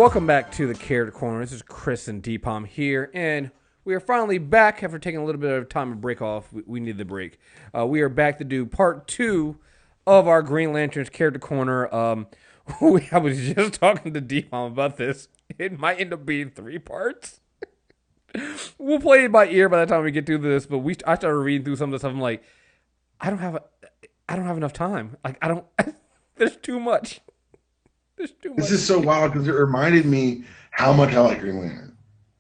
Welcome back to the Character Corner. This is Chris and Deepom here, and we are finally back after taking a little bit of time to break off. We needed the break. We are back to do part 2 of our Green Lanterns Character Corner. I was just talking to Deepom about this. It might end up being 3 parts. We'll play it by ear by the time we get through this, but I started reading through some of the stuff. I'm like, I don't have enough time. Like, there's too much. This is so wild because it reminded me how much I like Green Lantern.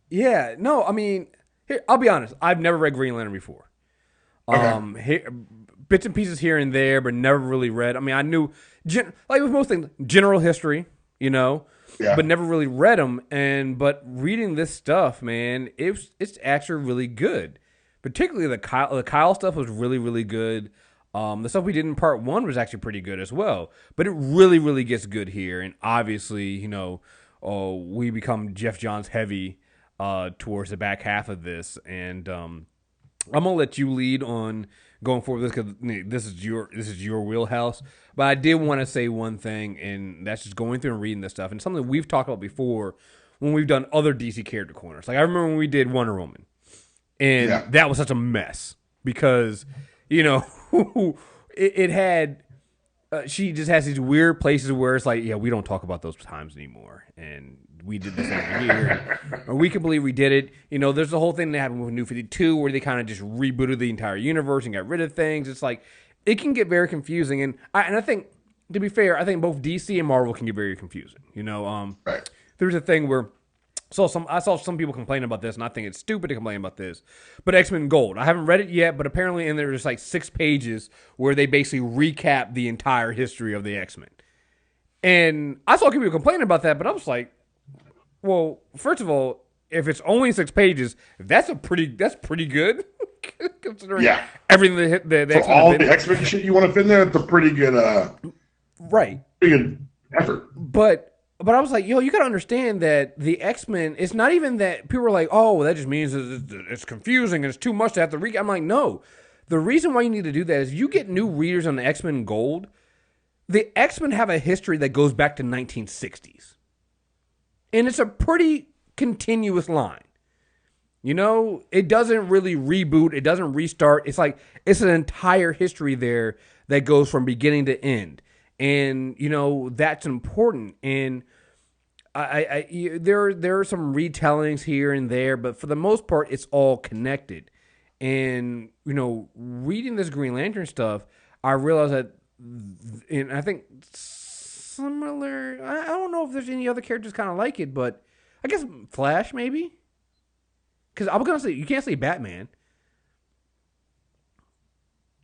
Yeah, no, I mean, here, I'll be honest. I've never read Green Lantern before. Bits and pieces here and there, but never really read. I mean, I knew, like with most things, general history, but never really read them. But reading this stuff, man, it's actually really good. Particularly the Kyle stuff was really, really good. The stuff we did in part 1 was actually pretty good as well. But it really, really gets good here. And obviously, we become Jeff Johns heavy towards the back half of this. And I'm going to let you lead on going forward with this because this is your wheelhouse. But I did want to say one thing, and that's just going through and reading this stuff. And something we've talked about before when we've done other DC character corners. Like I remember when we did Wonder Woman. And that was such a mess because, it had, she just has these weird places where it's like, yeah, we don't talk about those times anymore. And we did this over here. Or we can believe we did it. There's the whole thing that happened with New 52 where they kind of just rebooted the entire universe and got rid of things. It's like, it can get very confusing. And I think, to be fair, I think both DC and Marvel can get very confusing. Right. There's a thing where, I saw some people complaining about this, and I think it's stupid to complain about this. But X-Men Gold, I haven't read it yet, but apparently in there there's like 6 pages where they basically recap the entire history of the X-Men. And I saw people complaining about that, but I was like, well, first of all, if it's only 6 pages, that's pretty good. Considering everything the X-Men for all the X-Men shit you want to fit in there, it's a pretty good right. Pretty good effort. But I was like, you got to understand that the X-Men, it's not even that people are like, oh, well, that just means it's confusing and it's too much to have to read. I'm like, no. The reason why you need to do that is you get new readers on the X-Men Gold. The X-Men have a history that goes back to 1960s. And it's a pretty continuous line. It doesn't really reboot. It doesn't restart. It's like, it's an entire history there that goes from beginning to end. And, that's important. And there are some retellings here and there, but for the most part, it's all connected. And, reading this Green Lantern stuff, I realized that, and I think similar, I don't know if there's any other characters kind of like it, but I guess Flash maybe? Because I was going to say, you can't say Batman.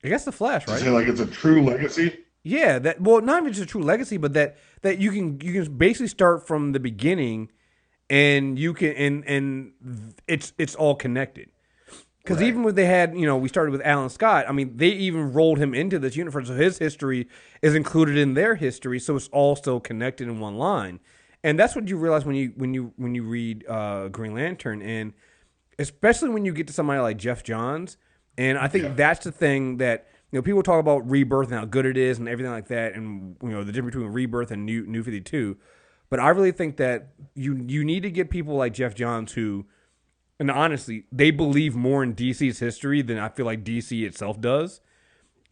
I guess the Flash, right? To say like it's a true legacy? Yeah, not even just a true legacy, but that you can basically start from the beginning, and you can and it's all connected. Because even when they had, we started with Alan Scott. I mean, they even rolled him into this universe, so his history is included in their history, so it's all still connected in one line. And that's what you realize when you read Green Lantern, and especially when you get to somebody like Jeff Johns. And I think that's the thing that. People talk about Rebirth and how good it is and everything like that, and the difference between Rebirth and New 52. But I really think that you need to get people like Jeff Johns who, and honestly, they believe more in DC's history than I feel like DC itself does.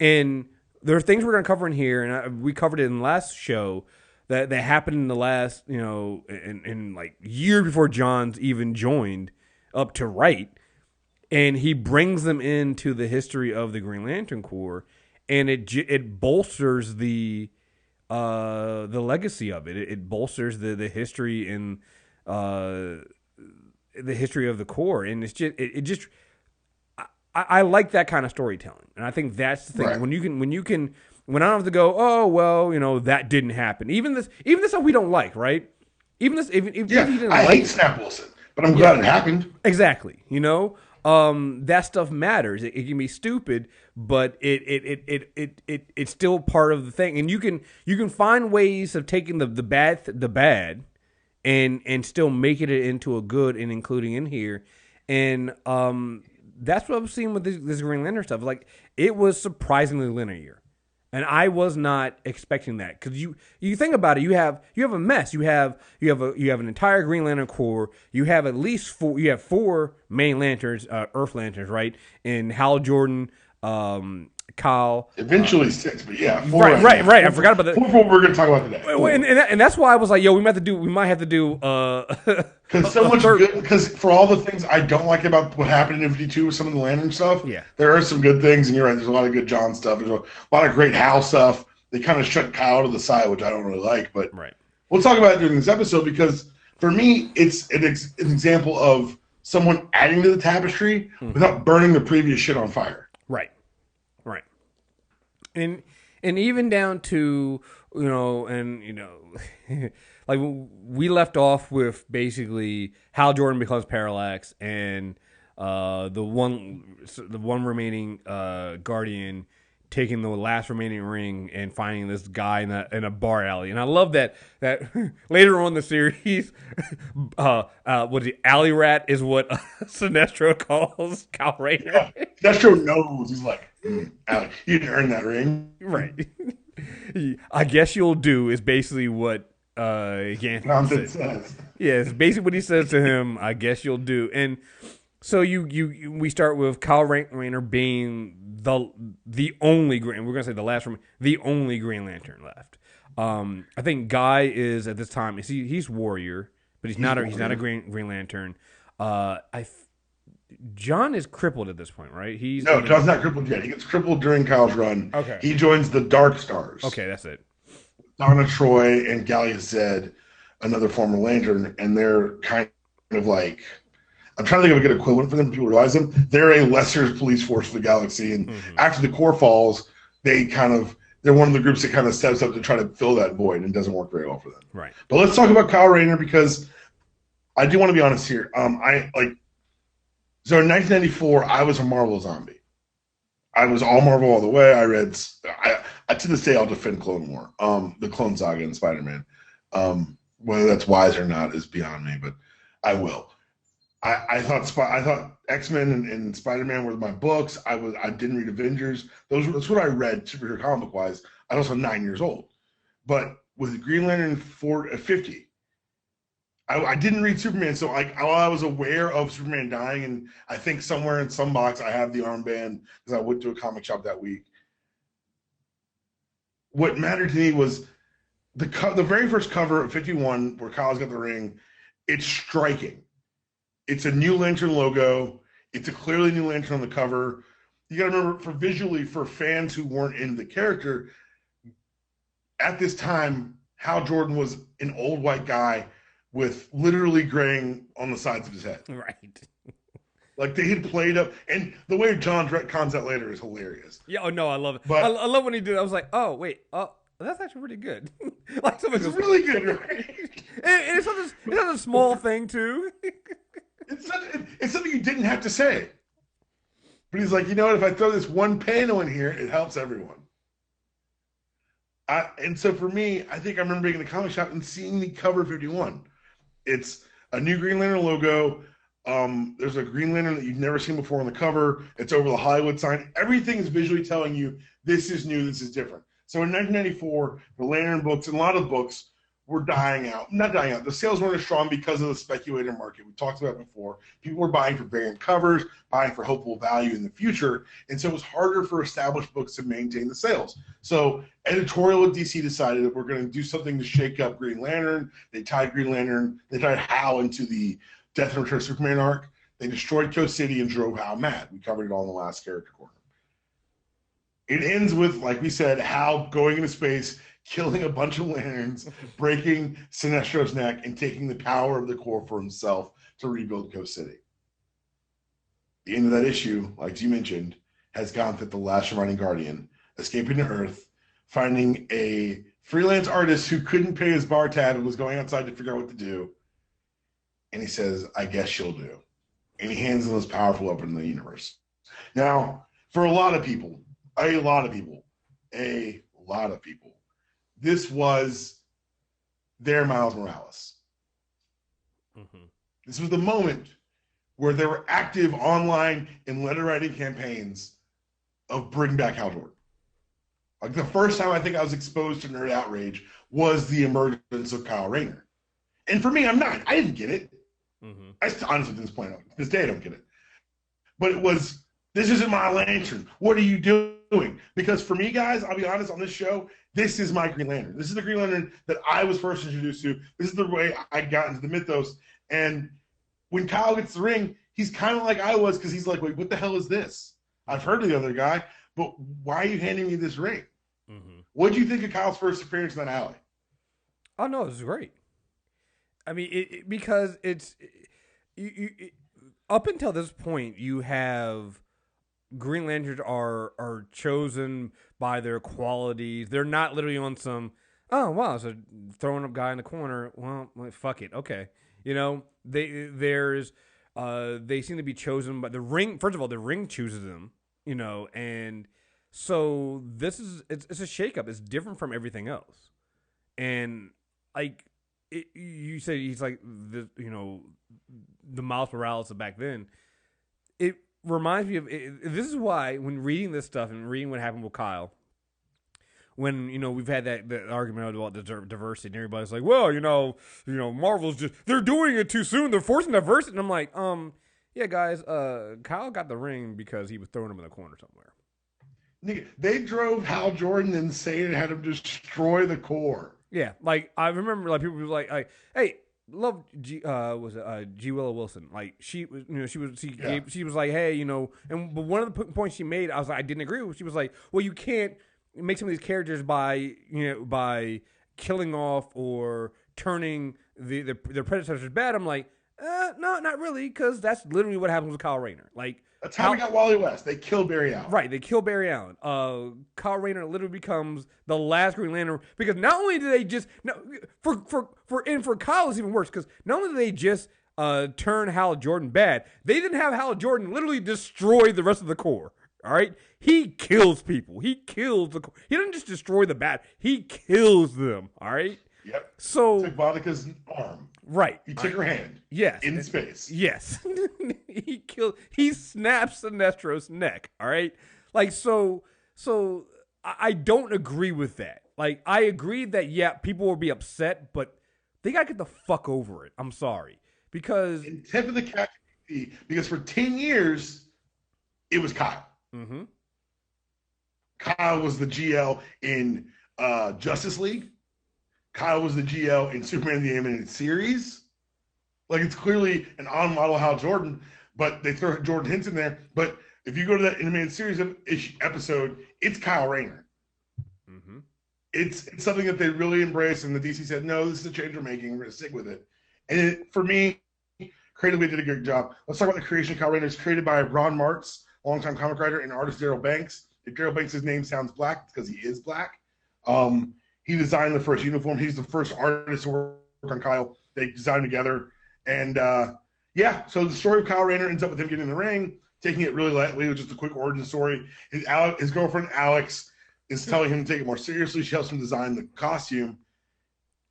And there are things we're going to cover in here, and we covered it in the last show that happened in the last, in like year before Johns even joined up to write. And he brings them into the history of the Green Lantern Corps, and it bolsters the legacy of it. It bolsters the history and the history of the Corps, and it's just I like that kind of storytelling, and I think that's the thing. Right. When I don't have to go, oh well, that didn't happen. Even this stuff we don't like, right? Even this, if you didn't I hate Snap Wilson, but I'm glad it happened. Exactly, that stuff matters. It can be stupid, but it's still part of the thing. And you can find ways of taking the bad and still making it into a good and including in here. And that's what I've seen with this Green Lantern stuff. Like, it was surprisingly linear. And I was not expecting that, because you think about it, you have a mess. You have an entire Green Lantern Corps. You have at least four main lanterns, Earth lanterns, right? And Hal Jordan, Kyle. Eventually 6, but yeah, 4. Right. I forgot about that. 4 we're going to talk about today. And that's why I was like, yo, we might have to do because so much good. Because for all the things I don't like about what happened in 52 with some of the Lantern stuff, there are some good things, and you're right. There's a lot of good John stuff. There's a lot of great Hal stuff. They kind of shut Kyle to the side, which I don't really like. But we'll talk about it during this episode, because for me, it's an example of someone adding to the tapestry without burning the previous shit on fire. Right. And even down to, like we left off with basically Hal Jordan becomes Parallax, and the one remaining Guardian taking the last remaining ring and finding this guy in a bar alley. And I love that later on in the series, what the alley rat is what Sinestro calls Kyle Rayner. Yeah, Sinestro knows. He's like, Allie, you didn't earn that ring. Right. I guess you'll do is basically what Ganthet says. Yeah, it's basically what he says to him. I guess you'll do. And so we start with Kyle Rayner being the only Green. We're gonna say the only Green Lantern left. I think Guy is at this time. He's Warrior, but he's not a Green Lantern. John is crippled at this point, right? John's not crippled yet. He gets crippled during Kyle's run. Okay. He joins the Dark Stars. Okay, that's it. Donna Troy and Gallia Zed, another former Lantern, and they're kind of like, I'm trying to think of a good equivalent for them. People realize them. They're a lesser police force for the galaxy, and after the Corps falls, they're one of the groups that kind of steps up to try to fill that void, and doesn't work very well for them. Right. But let's talk about Kyle Rayner, because I do want to be honest here. So in 1994, I was a Marvel zombie. I was all Marvel all the way. I to this day, I'll defend Clone War, the Clone Saga and Spider-Man. Whether that's wise or not is beyond me, but I will. I thought X-Men and Spider-Man were my books. I didn't read Avengers. That's what I read superhero comic book wise. I was also 9 years old, but with Green Lantern 50. I didn't read Superman, so I was aware of Superman dying, and I think somewhere in some box I have the armband because I went to a comic shop that week. What mattered to me was the very first cover of 51, where Kyle's got the ring. It's striking. It's a new Lantern logo. It's a clearly new Lantern on the cover. You got to remember, visually, for fans who weren't in the character, at this time, Hal Jordan was an old white guy with literally graying on the sides of his head. Right. Like they had played up, and the way John retcons that later is hilarious. Yeah, oh no, I love it. But I love when he did it. I was like, oh wait, that's actually pretty good. It's really good, right? And it's such a small thing too. It's something you didn't have to say. But he's like, you know what? If I throw this one panel in here, it helps everyone. And so for me, I think I remember being in the comic shop and seeing the cover 51. It's a new Green Lantern logo. There's a Green Lantern that you've never seen before on the cover. It's over the Hollywood sign. Everything is visually telling you this is new, this is different. So in 1994, the Lantern books and a lot of books were dying out. Not dying out. The sales weren't as strong because of the speculator market. We talked about it before. People were buying for variant covers, buying for hopeful value in the future. And so it was harder for established books to maintain the sales. So editorial at DC decided that we're going to do something to shake up Green Lantern. They tied Hal into the Death and Return of Superman arc. They destroyed Coast City and drove Hal mad. We covered it all in the last character corner. It ends with, like we said, Hal going into space, killing a bunch of Lanterns, breaking Sinestro's neck, and taking the power of the Corps for himself to rebuild Coast City. The end of that issue, like you mentioned, has Ganthet, the last surviving Guardian, escaping to Earth, finding a freelance artist who couldn't pay his bar tab and was going outside to figure out what to do. And he says, I guess you'll do. And he hands the most powerful weapon in the universe. Now, for a lot of people, this was their Miles Morales. Mm-hmm. This was the moment where there were active online and letter writing campaigns of bring back Hal Jordan. Like the first time I think I was exposed to nerd outrage was the emergence of Kyle Rayner. And for me, I'm not. I didn't get it. Mm-hmm. I honestly didn't point out. This day I don't get it. But it was, this isn't my lantern. What are you doing? Because for me, guys, I'll be honest, on this show, this is my Green Lantern. This is the Green Lantern that I was first introduced to. This is the way I got into the mythos. And when Kyle gets the ring, he's kind of like I was, because he's like, wait, what the hell is this? I've heard of the other guy, but why are you handing me this ring? Mm-hmm. What do you think of Kyle's first appearance in that alley? Oh, no, it was great. I mean, because it's up until this point, you have Green Lanterns are chosen by their qualities. They're not literally on some, oh wow, so throwing up guy in the corner. Well, fuck it, okay. You know, they seem to be chosen by the ring. First of all, the ring chooses them. You know, and so it's a shakeup. It's different from everything else, and like. You say he's like the Miles Morales of back then. It reminds me of this is why when reading this stuff and reading what happened with Kyle, when we've had that argument about the diversity and everybody's like, well, Marvel's just they're doing it too soon. They're forcing diversity, and I'm like, yeah, guys, Kyle got the ring because he was throwing him in the corner somewhere. They drove Hal Jordan insane and had him destroy the core. Yeah, like I remember, like people were like, "Hey, love G Willow Wilson." Like she was, she was like, "Hey, but one of the points she made, I was like, I didn't agree with. She was like, "Well, you can't make some of these characters by killing off or turning their predecessors bad." I'm like, no, not really, because that's literally what happens with Kyle Rayner. Like. That's how we got Wally West. They killed Barry Allen. Right, they kill Barry Allen. Kyle Rayner literally becomes the last Green Lantern because not only do they just for Kyle it's even worse because not only do they just turn Hal Jordan bad, they didn't have Hal Jordan literally destroy the rest of the Corps. All right, he kills people. He kills the Corps. He doesn't just destroy the bad. He kills them. All right. Yep. So took Monica's arm. Right. He took her hand. Yes. In space. Yes. He snaps Sinestro's neck. All right. Like, so I don't agree with that. Like, I agree that, yeah, people will be upset, but they got to get the fuck over it. I'm sorry. Because. In tip of the cap, because for 10 years, it was Kyle. Mm-hmm. Kyle was the GL in Justice League. Kyle was the GL in Superman the Animated Series. Like, it's clearly an on-model Hal Jordan, but they throw Jordan hints in there. But if you go to that animated series episode, it's Kyle Rayner. Mm-hmm. It's something that they really embrace, and the DC said, no, this is a change we're making. We're going to stick with it. And for me, creatively did a good job. Let's talk about the creation of Kyle Rayner. It's created by Ron Martz, longtime comic writer, and artist Darryl Banks. If Darryl Banks' name sounds black, it's because he is black. He designed the first uniform. He's the first artist to work on Kyle. They designed together. And, so the story of Kyle Rayner ends up with him getting in the ring, taking it really lightly, with just a quick origin story. His girlfriend, Alex, is telling him to take it more seriously. She helps him design the costume.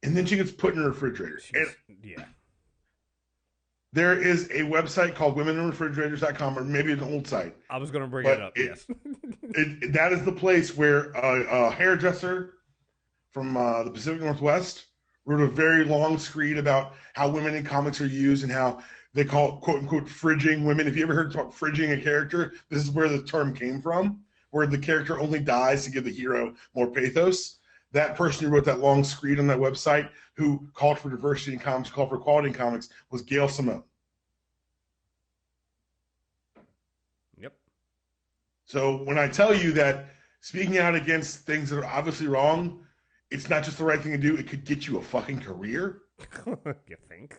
And then she gets put in a refrigerator. Yeah. There is a website called womeninrefrigerators.com, or maybe an old site. I was going to bring it up, yes. That is the place where a hairdresser from the Pacific Northwest wrote a very long screed about how women in comics are used and how they call it, quote unquote, fridging women. If you ever heard about fridging a character, this is where the term came from, where the character only dies to give the hero more pathos. That person who wrote that long screed on that website, who called for diversity in comics, called for equality in comics, was Gail Simone. Yep. So when I tell you that speaking out against things that are obviously wrong, it's not just the right thing to do. It could get you a fucking career. You think?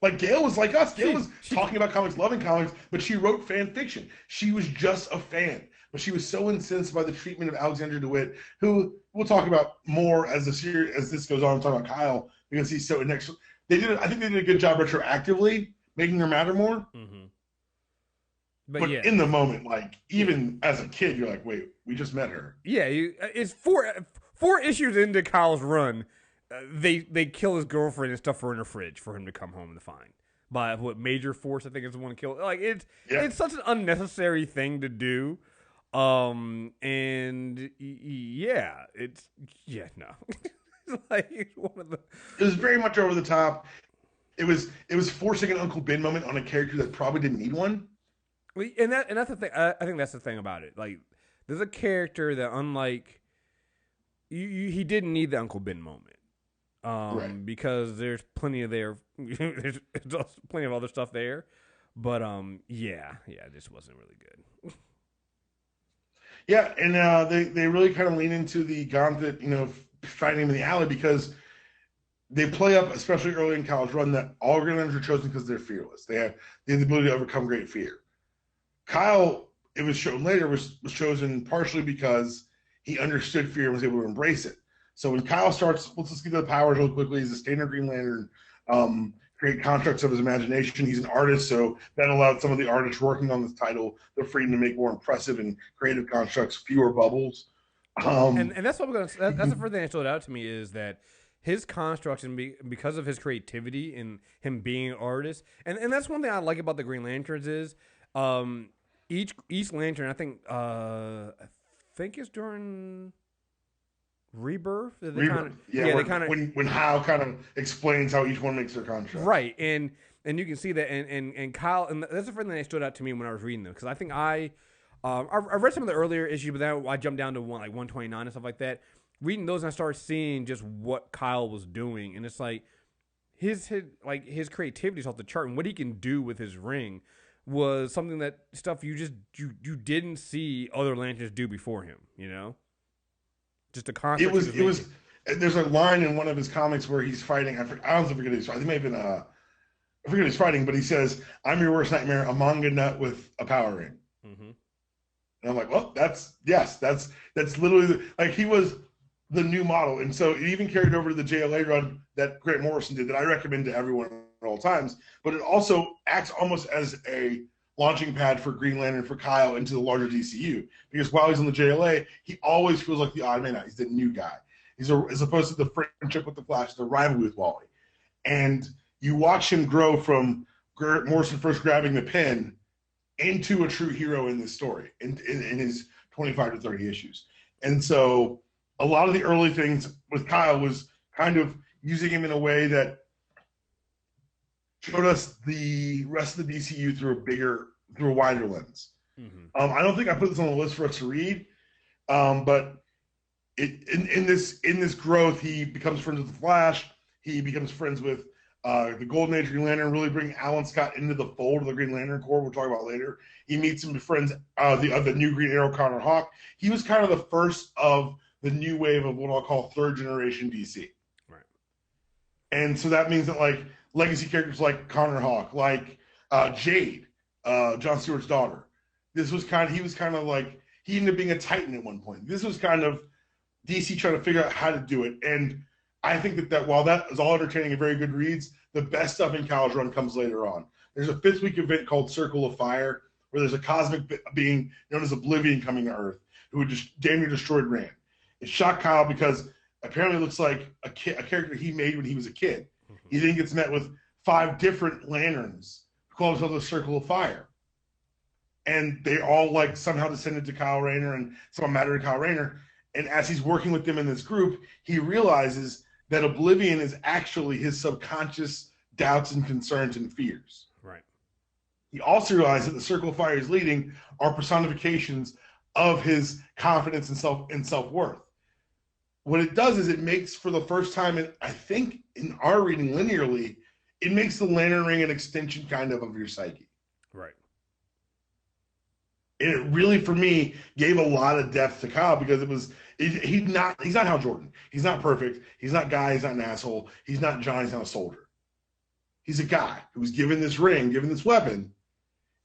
Like, Gail was like us. Gail was talking about comics, loving comics, but she wrote fan fiction. She was just a fan. But she was so incensed by the treatment of Alexander DeWitt, who we'll talk about more as this goes on. I'm talking about Kyle, because he's so inexorable. I think they did a good job retroactively, making her matter more. Mm-hmm. But yeah, in the moment, like, even as a kid, you're like, wait, we just met her. Yeah, it's four issues into Kyle's run. They kill his girlfriend and stuff her in her fridge for him to come home and find. By what Major Force, I think, is the one to kill. Like, it's such an unnecessary thing to do. And yeah, no. It's like one of the. It was very much over the top. It was forcing an Uncle Ben moment on a character that probably didn't need one. And that's the thing. I think that's the thing about it. Like, there's a character that, unlike he didn't need the Uncle Ben moment, Right. because there's plenty of there's plenty of other stuff there, but this wasn't really good. Yeah, and they really kind of lean into the gauntlet, fighting him in the alley because they play up, especially early in College Run, that all Green Lanterns are chosen because they're fearless. They have the ability to overcome great fear. Kyle, it was shown later, was chosen partially because he understood fear and was able to embrace it. So when Kyle starts, let's just get to the powers real quickly. He's a standard Green Lantern, create constructs of his imagination. He's an artist, so that allowed some of the artists working on this title the freedom to make more impressive and creative constructs, fewer bubbles. And that's what that's the first thing that stood out to me is that his constructs, and because of his creativity and him being an artist, and that's one thing I like about the Green Lanterns is each lantern, I think it's during Rebirth. When Hal kind of explains how each one makes their contract. Right, and you can see that, and Kyle, and that's the first thing that stood out to me when I was reading them, because I think I read some of the earlier issues, but then I jumped down to 129 and stuff like that. Reading those, and I started seeing just what Kyle was doing, and it's like his creativity is off the chart, and what he can do with his ring was something that stuff you didn't see other lanterns do before him. Just a concept. It was. There's a line in one of his comics where he's fighting. I don't forget his. I think it may have been I forget who's fighting, but he says, "I'm your worst nightmare, a manga nut with a power ring." Mm-hmm. And I'm like, well, that's literally like he was the new model, and so it even carried over to the JLA run that Grant Morrison did that I recommend to everyone at all times. But it also acts almost as a launching pad for Green Lantern for Kyle into the larger DCU, because while he's on the JLA, he always feels like the odd man out. He's the new guy. As opposed to the friendship with the Flash, the rivalry with Wally, and you watch him grow from Grant Morrison first grabbing the pen into a true hero in this story in his 25 to 30 issues. And so a lot of the early things with Kyle was kind of using him in a way that showed us the rest of the DCU through a wider lens. Mm-hmm. I don't think I put this on the list for us to read, but in this growth, he becomes friends with the Flash. He becomes friends with the Golden Age Green Lantern, really bringing Alan Scott into the fold of the Green Lantern Corps. We'll talk about later. He meets and befriends the new Green Arrow, Connor Hawke. He was kind of the first of the new wave of what I'll call third generation DC. Right. And so that means that like legacy characters like Connor Hawke, like Jade, John Stewart's daughter. He was kind of like, he ended up being a Titan at one point. This was kind of DC trying to figure out how to do it. And I think that while that is all entertaining and very good reads, the best stuff in Kyle's run comes later on. There's a 5th week event called Circle of Fire, where there's a cosmic being known as Oblivion coming to Earth, who had just damn near destroyed Rand. It shocked Kyle because apparently it looks like a character he made when he was a kid. Mm-hmm. He then gets met with 5 different lanterns who call themselves the Circle of Fire. And they all like somehow descended to Kyle Rayner and somehow mattered to Kyle Rayner. And as he's working with them in this group, he realizes that Oblivion is actually his subconscious doubts and concerns and fears. Right. He also realizes that the Circle of Fire he's leading are personifications of his confidence and self-worth. What it does is it makes, for the first time, I think in our reading linearly, it makes the Lantern Ring an extension kind of your psyche. Right. And it really, for me, gave a lot of depth to Kyle because he's not Hal Jordan. He's not perfect. He's not Guy. He's not an asshole. He's not John. He's not a soldier. He's a guy who was given this ring, given this weapon,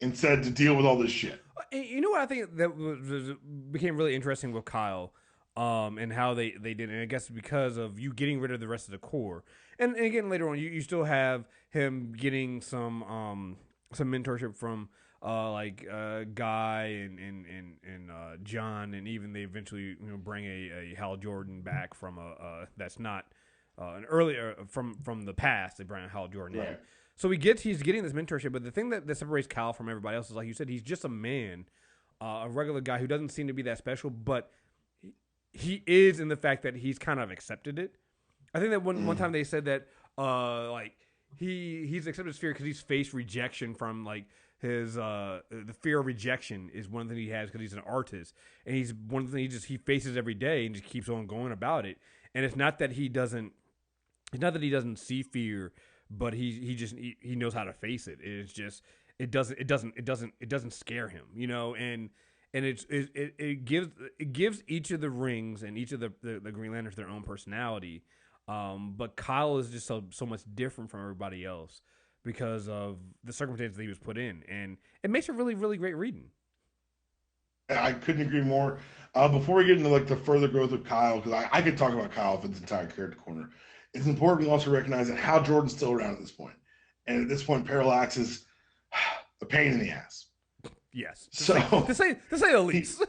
and said to deal with all this shit. You know what I think that became really interesting with Kyle, and how they did it. And I guess because of you getting rid of the rest of the core, and again later on, you still have him getting some mentorship from Guy and John, and even they eventually bring a Hal Jordan back from that's not an earlier from the past. They bring Hal Jordan in. So he's getting this mentorship, but the thing that separates Kyle from everybody else is, like you said, he's just a man a regular guy who doesn't seem to be that special, but he is in the fact that he's kind of accepted it. I think that one time they said that like he's accepted his fear because he's faced rejection from like his the fear of rejection is one thing he has because he's an artist, and he's one thing he faces every day and just keeps on going about it. And it's not that he doesn't see fear, but he knows how to face it. It's just it doesn't scare him, you know. And it gives each of the rings and each of the Green Lanterns their own personality. But Kyle is just so much different from everybody else because of the circumstances that he was put in, and it makes a really, really great reading. I couldn't agree more. Before we get into like the further growth of Kyle, because I could talk about Kyle for this entire character corner, it's important to also recognize that Hal Jordan's still around at this point, and at this point, Parallax is a pain in the ass. Yes, to say the least.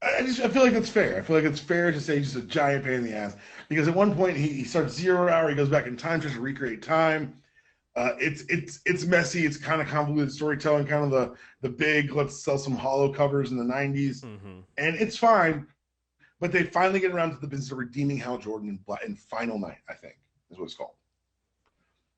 I feel like it's fair. I feel like it's fair to say he's just a giant pain in the ass because at one point he starts 0 hour, he goes back in time just to recreate time. It's messy. It's kind of convoluted storytelling, kind of the big let's sell some hollow covers in the 90s, and it's fine. But they finally get around to the business of redeeming Hal Jordan in Final Night, I think is what it's called.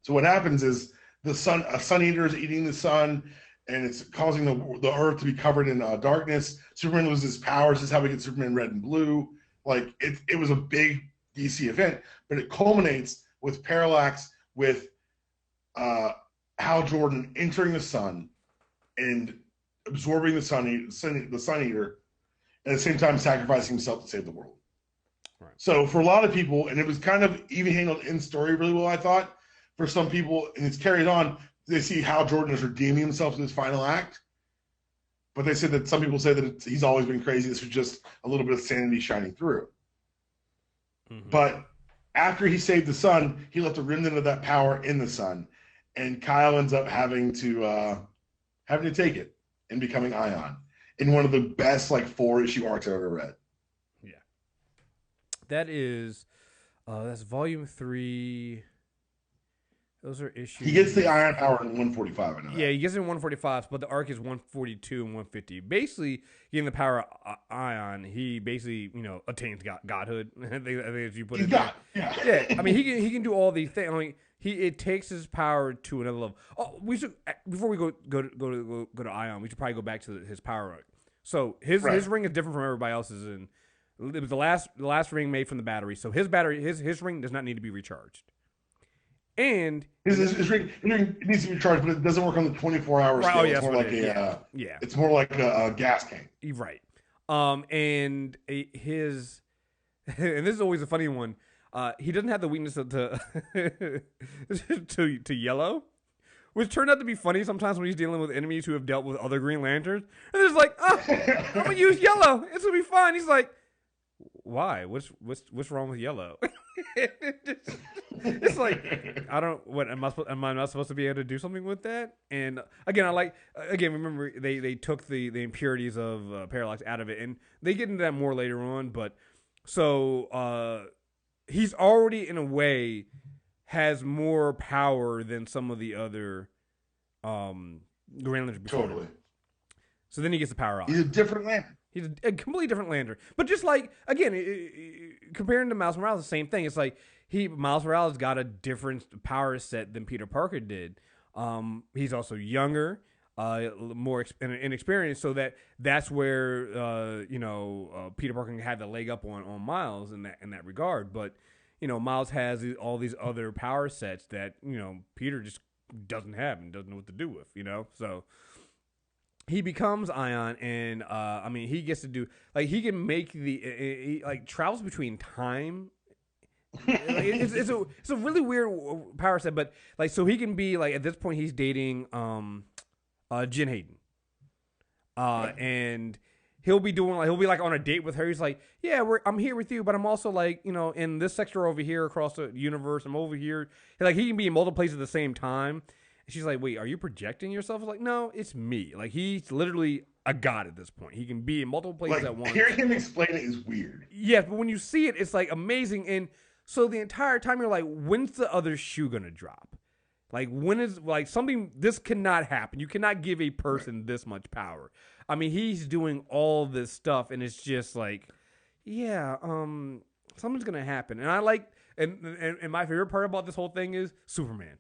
So what happens is a sun eater is eating the sun, and it's causing the earth to be covered in darkness. Superman loses his powers. This is how we get Superman red and blue. Like it was a big DC event, but it culminates with Parallax with Hal Jordan entering the sun and absorbing the sun eater, and at the same time sacrificing himself to save the world. Right. So for a lot of people, and it was kind of even handled in story really well, I thought. For some people, and it's carried on, they see Hal Jordan as redeeming himself in his final act. But they said that some people say that he's always been crazy. This was just a little bit of sanity shining through. But after he saved the sun, he left a remnant of that power in the sun. And Kyle ends up having to take it and becoming Ion in one of the best 4-issue arcs I've ever read. Yeah, that is that's volume 3. Those are issues. He gets the Ion power in 145. I know. Yeah, he gets it in 145, but the arc is 142 and 150. Basically, getting the power of Ion, he basically attains godhood. I think as you put it. Yeah. I mean, he can do all these things. I mean, it takes his power to another level. Oh, we should before we go to Ion, we should probably go back to his power arc. So his ring is different from everybody else's, and it was the last ring made from the battery. So his ring does not need to be recharged. And his ring needs to be charged, but it doesn't work on the 24-hour scale. It's more like it's more like a gas tank. Right. And his and this is always a funny one. He doesn't have the weakness to yellow, which turned out to be funny sometimes when he's dealing with enemies who have dealt with other Green Lanterns. And it's like, I'm gonna use yellow. It's gonna be fine. He's like, why? What's wrong with yellow? It's like, I don't. What am I not supposed to be able to do something with that? And again, remember they took the impurities of Parallax out of it, and they get into that more later on. But so he's already in a way has more power than some of the other Green Lanterns before. Totally. So then he gets the power off. He's a different Lantern. He's a completely different Lantern. But just again, comparing to Miles Morales, the same thing. It's like Miles Morales got a different power set than Peter Parker did. He's also younger, more inexperienced, so that's where Peter Parker can have the leg up on Miles in that regard. But Miles has all these other power sets that Peter just doesn't have and doesn't know what to do with. So. He becomes Ion, and he gets to do he can make he travels between time. It's a really weird power set, but so he can be at this point he's dating Jen Hayden, and he'll be on a date with her. He's like, yeah, I'm here with you, but I'm also in this sector over here across the universe. I'm over here. He can be in multiple places at the same time. She's like, wait, are you projecting yourself? I was like, no, it's me. He's literally a god at this point. He can be in multiple places at once. Hearing him explain it is weird. Yeah, but when you see it, it's amazing. And so the entire time you're like, when's the other shoe gonna drop? Like, when is, like, something, this cannot happen. You cannot give a person this much power. I mean, he's doing all this stuff, and it's just like, yeah, something's going to happen. And I like, and my favorite part about this whole thing is Superman.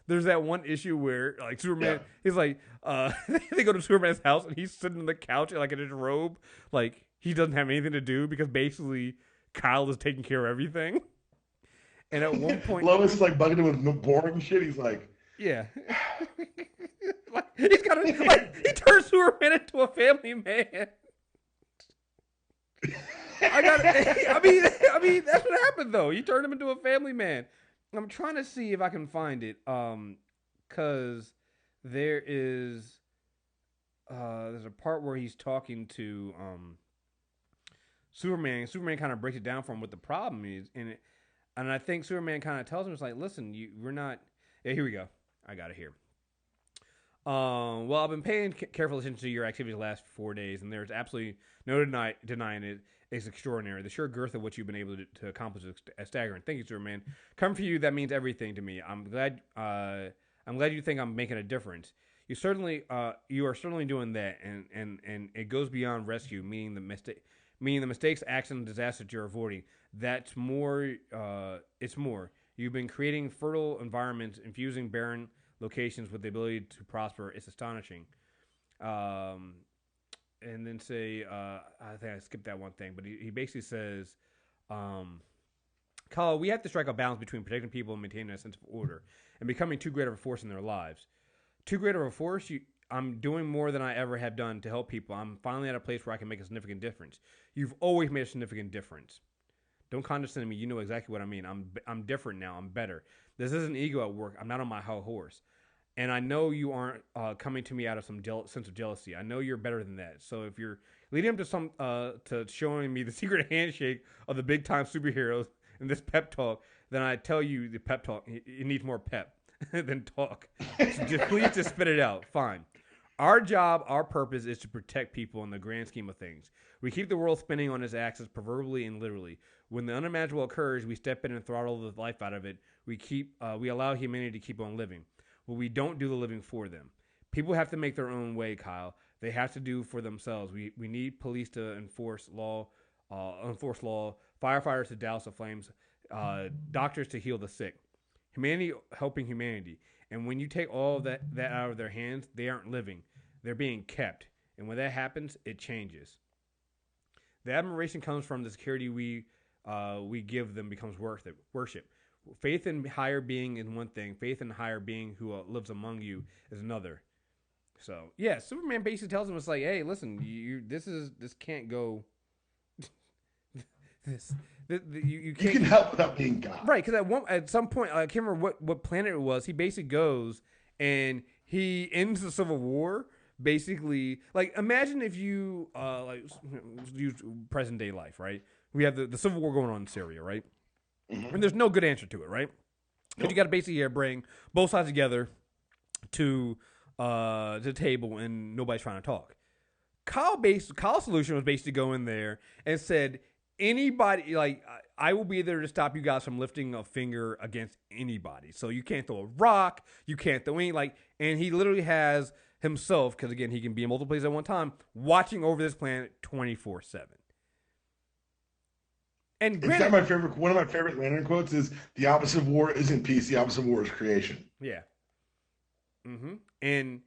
There's that one issue where, like, Superman, he's like, they go to Superman's house, and he's sitting on the couch, like, in his robe. Like, he doesn't have anything to do because basically Kyle is taking care of everything. And at one point, Lois is like bugging him with boring shit. He's like, yeah, like, he's got to, like, he turns Superman into a family man. I mean, that's what happened though. He turned him into a family man. I'm trying to see if I can find it, because there's a part where he's talking to Superman. Superman kind of breaks it down for him what the problem is, and I think Superman kind of tells him, it's like, listen, we're not. Yeah, here we go. I got it here. Well, I've been paying careful attention to your activities the last 4 days, and there's absolutely no denying it. It's extraordinary. The sheer girth of what you've been able to accomplish is staggering. Thank you, Superman. Come for you, that means everything to me. I'm glad you think I'm making a difference. You are certainly doing that, and it goes beyond rescue, meaning the mistakes, accidents, disasters you're avoiding. That's more. It's more. You've been creating fertile environments, infusing barren locations with the ability to prosper. It's astonishing. And then I think I skipped that one thing, but he basically says, Kyle, we have to strike a balance between protecting people and maintaining a sense of order and becoming too great of a force in their lives. Too great of a force? I'm doing more than I ever have done to help people. I'm finally at a place where I can make a significant difference. You've always made a significant difference. Don't condescend to me. You know exactly what I mean. I'm different now. I'm better. This isn't ego at work. I'm not on my high horse. And I know you aren't coming to me out of some sense of jealousy. I know you're better than that. So if you're leading up to showing me the secret handshake of the big time superheroes in this pep talk, then I tell you the pep talk, it needs more pep than talk. So please just spit it out. Fine. Our job, our purpose is to protect people in the grand scheme of things. We keep the world spinning on its axis, proverbially and literally. When the unimaginable occurs, we step in and throttle the life out of it. We allow humanity to keep on living. But we don't do the living for them. People have to make their own way, Kyle. They have to do for themselves. We need police to enforce law, firefighters to douse the flames, doctors to heal the sick. Humanity helping humanity. And when you take all of that out of their hands, they aren't living. They're being kept. And when that happens, it changes. The admiration comes from the security we give them becomes worship. Faith in higher being is one thing. Faith in higher being who lives among you is another. So yeah, Superman basically tells him, it's like, hey, listen, this can't go. You can help without being God, right? Because at some point, I can't remember what planet it was. He basically goes and he ends the Civil War. Basically, like, imagine if you use present day life, right? We have the Civil War going on in Syria, right? Mm-hmm. And there's no good answer to it, right? Because you got to basically bring both sides together to the table, and nobody's trying to talk. Kyle's solution was basically go in there and said, anybody, like, I will be there to stop you guys from lifting a finger against anybody. So you can't throw a rock, you can't throw any, like, and he literally has himself, because again, he can be in multiple places at one time, watching over this planet 24/7. And granted, one of my favorite Lantern quotes is, "The opposite of war isn't peace. The opposite of war is creation." Yeah. Mm-hmm. And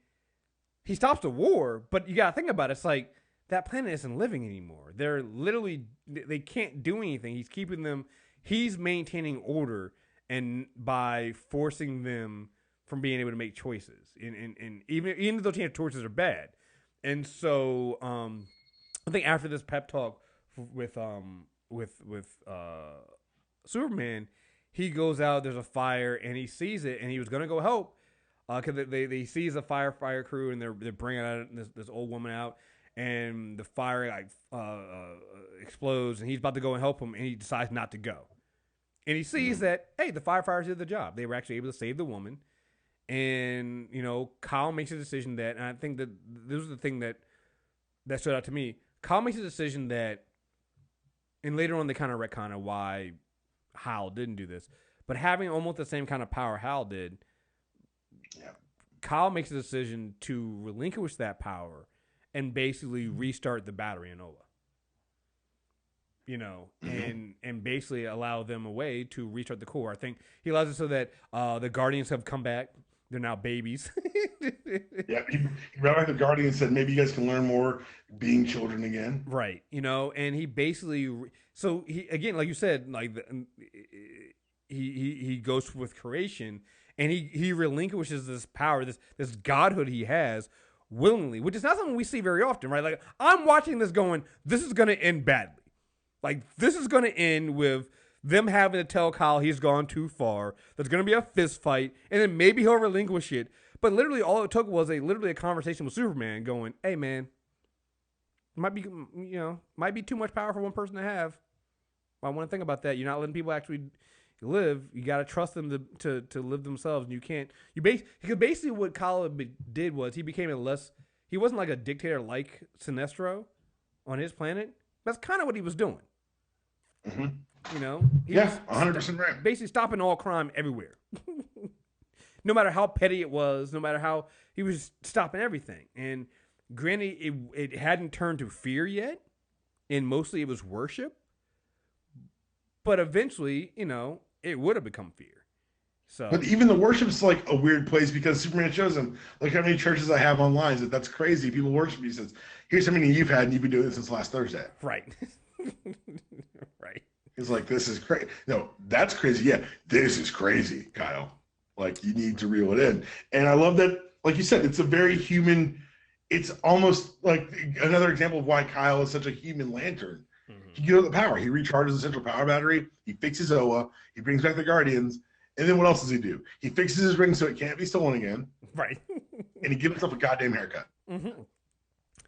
he stops the war, but you got to think about it. It's like, that planet isn't living anymore. They can't do anything. He's keeping them, he's maintaining order, and by forcing them from being able to make choices. And even though choices are bad. And so I think after this pep talk with Superman, he goes out, there's a fire, and he sees it, and he was going to go help because they sees a fire crew, and they're bringing out this old woman out, and the fire explodes, and he's about to go and help him, and he decides not to go. And he sees that, hey, the firefighters did the job. They were actually able to save the woman. And, Kyle makes a decision that, and I think that this was the thing that stood out to me. Kyle makes a decision that, and later on they kind of retcon why Hal didn't do this, but having almost the same kind of power Hal did, Yeah. Kyle makes a decision to relinquish that power and basically restart the battery in Oa. You know, and basically allow them a way to restart the core. I think he allows it so that the Guardians have come back. They're now babies. Yeah, he brought back the Guardian and said, maybe you guys can learn more being children again. Right. You know, and he basically, so he, again, like you said, like he goes with creation and he relinquishes this power, this godhood he has willingly, which is not something we see very often, right? Like, I'm watching this going, this is going to end badly. Like, this is going to end with them having to tell Kyle he's gone too far. There's going to be a fist fight, and then maybe he'll relinquish it. But literally, all it took was literally a conversation with Superman going, hey, man, might be too much power for one person to have. I want to think about that. You're not letting people actually live. You got to trust them to live themselves, and you can't. Because basically what Kyle did was he became he wasn't like a dictator like Sinestro on his planet. That's kind of what he was doing. Mm-hmm. You know? He was 100% right. Basically stopping all crime everywhere. No matter how petty it was, no matter how, he was stopping everything. And granted, it hadn't turned to fear yet, and mostly it was worship. But eventually, you know, it would have become fear. So, but even the worship's like a weird place because Superman shows him, look how many churches I have online. That's crazy. People worship you. He says, here's how many you've had, and you've been doing this since last Thursday. Right. Right. He's like, this is crazy. No, that's crazy. Yeah, this is crazy, Kyle. Like, you need to reel it in. And I love that, like you said, it's a very human, it's almost like another example of why Kyle is such a human lantern. Mm-hmm. He gives the power. He recharges the central power battery. He fixes Oa. He brings back the Guardians. And then what else does he do? He fixes his ring so it can't be stolen again. Right. And he gives himself a goddamn haircut. Mm-hmm.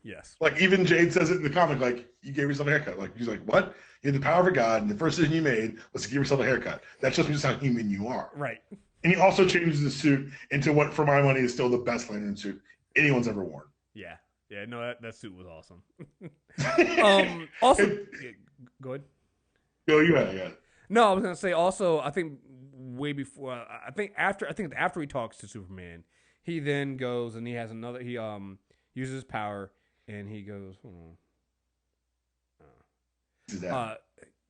Yes. Like, even Jade says it in the comic, like, you gave yourself a haircut. Like, he's like, what? You had the power of God, and the first decision you made was to give yourself a haircut. That's just how human you are. Right. And he also changes the suit into what, for my money, is still the best lantern suit anyone's ever worn. Yeah. Yeah, no, that suit was awesome. Also, go ahead. Go, you had it. No, I was gonna say also. I think way before. I think after he talks to Superman, he then goes and he has another. He uses his power and he goes.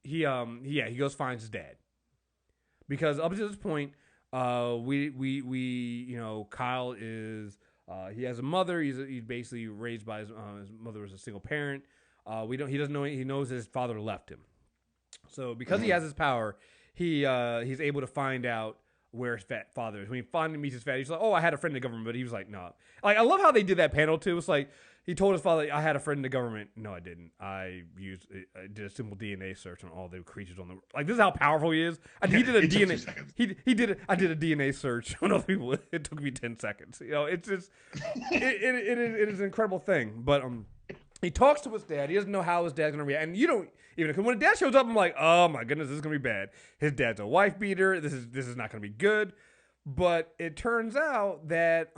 He goes finds his dad because up to this point, we Kyle is he has a mother. He's basically raised by his mother as a single parent. He doesn't know. He knows his father left him. So because he has his power, he's able to find out where his father is. When he finally meets his father, he's like, "Oh, I had a friend in the government," but he was like, "No." Like, I love how they did that panel too. It's like he told his father, "I had a friend in the government." No, I didn't. I did a simple DNA search on all the creatures on the. Like, this is how powerful he is. He did a DNA. I did a DNA search on other people. It took me 10 seconds. You know, it's just it is an incredible thing. But he talks to his dad. He doesn't know how his dad's going to react. And you don't even, because when his dad shows up, I'm like, oh my goodness, this is going to be bad. His dad's a wife beater. This is not going to be good. But it turns out that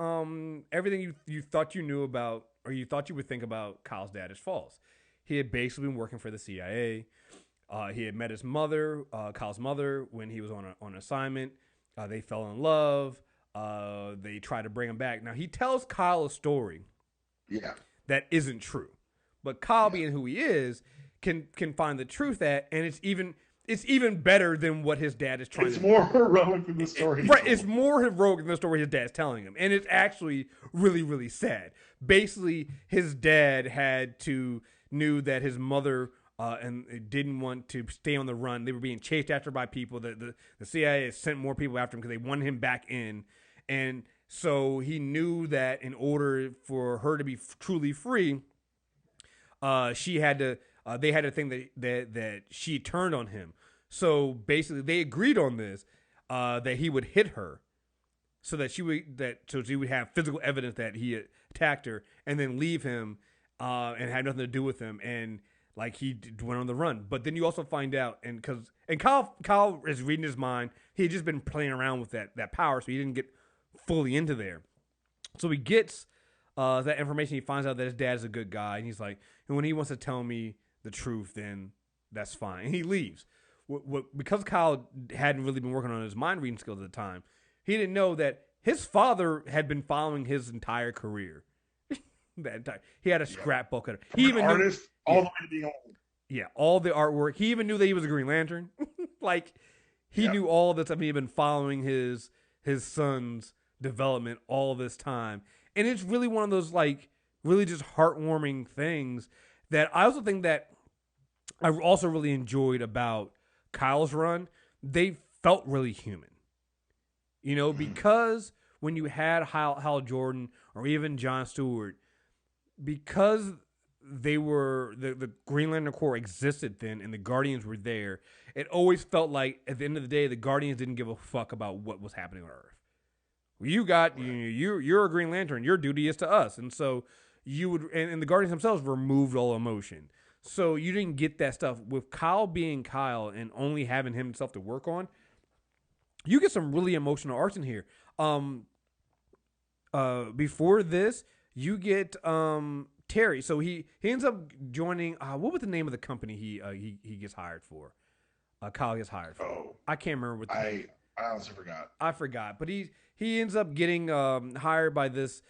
everything you thought you knew about, or you thought you would think about Kyle's dad is false. He had basically been working for the CIA. He had met his mother, Kyle's mother, when he was on assignment. They fell in love. They tried to bring him back. Now, he tells Kyle a story that isn't true. But Kyle, being who he is, can find the truth and it's even better than what his dad is trying to do. It's more heroic than the story. Right, it's more heroic than the story his dad's telling him. And it's actually really, really sad. Basically, his dad knew that his mother and didn't want to stay on the run. They were being chased after by people. The CIA sent more people after him because they wanted him back in. And so he knew that in order for her to be truly free, they had to think that she turned on him. So basically, they agreed on this that he would hit her, so she would have physical evidence that he attacked her, and then leave him and had nothing to do with him, and like he went on the run. But then you also find out, and Kyle is reading his mind. He had just been playing around with that power, so he didn't get fully into there. So he gets that information. He finds out that his dad is a good guy, and he's like, and when he wants to tell me the truth, then that's fine. And he leaves. because Kyle hadn't really been working on his mind reading skills at the time, he didn't know that his father had been following his entire career. He had a scrapbook. He even artist knew, all the way to being old. Yeah, all the artwork. He even knew that he was a Green Lantern. Like he knew all this. I mean, he had been following his son's development all this time, and it's really one of those like really just heartwarming things that I also think that I also really enjoyed about Kyle's run. They felt really human, because when you had Hal Jordan or even John Stewart, because they were the Green Lantern Corps existed then and the Guardians were there, it always felt like at the end of the day the Guardians didn't give a fuck about what was happening on Earth. You're a Green Lantern, your duty is to us. And so you would and the Guardians themselves removed all emotion. So you didn't get that stuff. With Kyle being Kyle and only having himself to work on, you get some really emotional arcs in here. Before this, you get Terry. So he ends up joining. What was the name of the company he gets hired for? Kyle gets hired for. Oh, I can't remember what. I honestly forgot. I forgot, but he ends up getting hired by this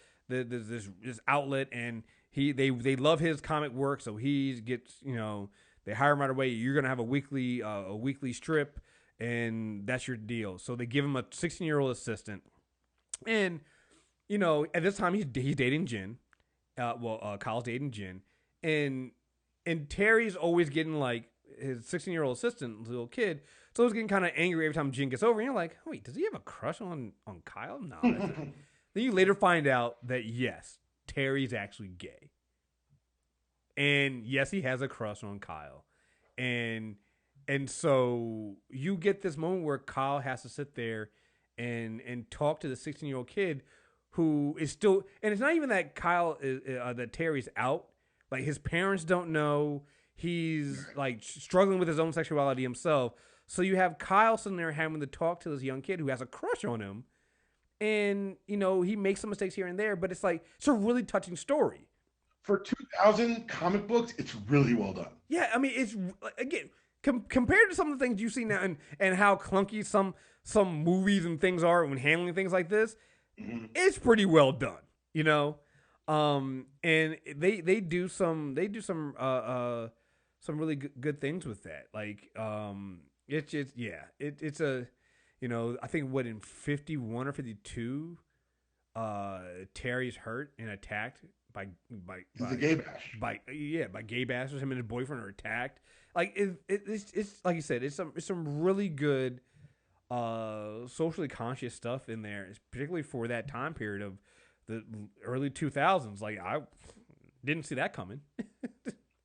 outlet, and they love his comic work, so he gets they hire him right away. You're gonna have a weekly strip, and that's your deal. So they give him a 16-year-old assistant, and at this time he's dating Jen. Kyle's dating Jen, and Terry's always getting like his 16-year-old assistant, little kid, so he's getting kind of angry every time Jen gets over. And you're like, wait, does he have a crush on Kyle? No. Then you later find out that yes, Terry's actually gay, and yes, he has a crush on Kyle, and so you get this moment where Kyle has to sit there and talk to the 16-year-old kid who is still, and it's not even that Kyle is that Terry's out. Like his parents don't know. He's like struggling with his own sexuality himself. So you have Kyle sitting there having to talk to this young kid who has a crush on him. And, he makes some mistakes here and there, but it's like, it's a really touching story. For 2000 comic books, it's really well done. Yeah, I mean, it's, again, compared to some of the things you see now and how clunky some movies and things are when handling things like this, it's pretty well done, and they do some really good things with that. Like, it's just, it's a, I think in 51 or 52, Terry's hurt and attacked by the gay bash. By gay bashers. Him and his boyfriend are attacked. Like it's like you said, it's some really good socially conscious stuff in there, particularly for that time period of the early 2000s. Like I didn't see that coming.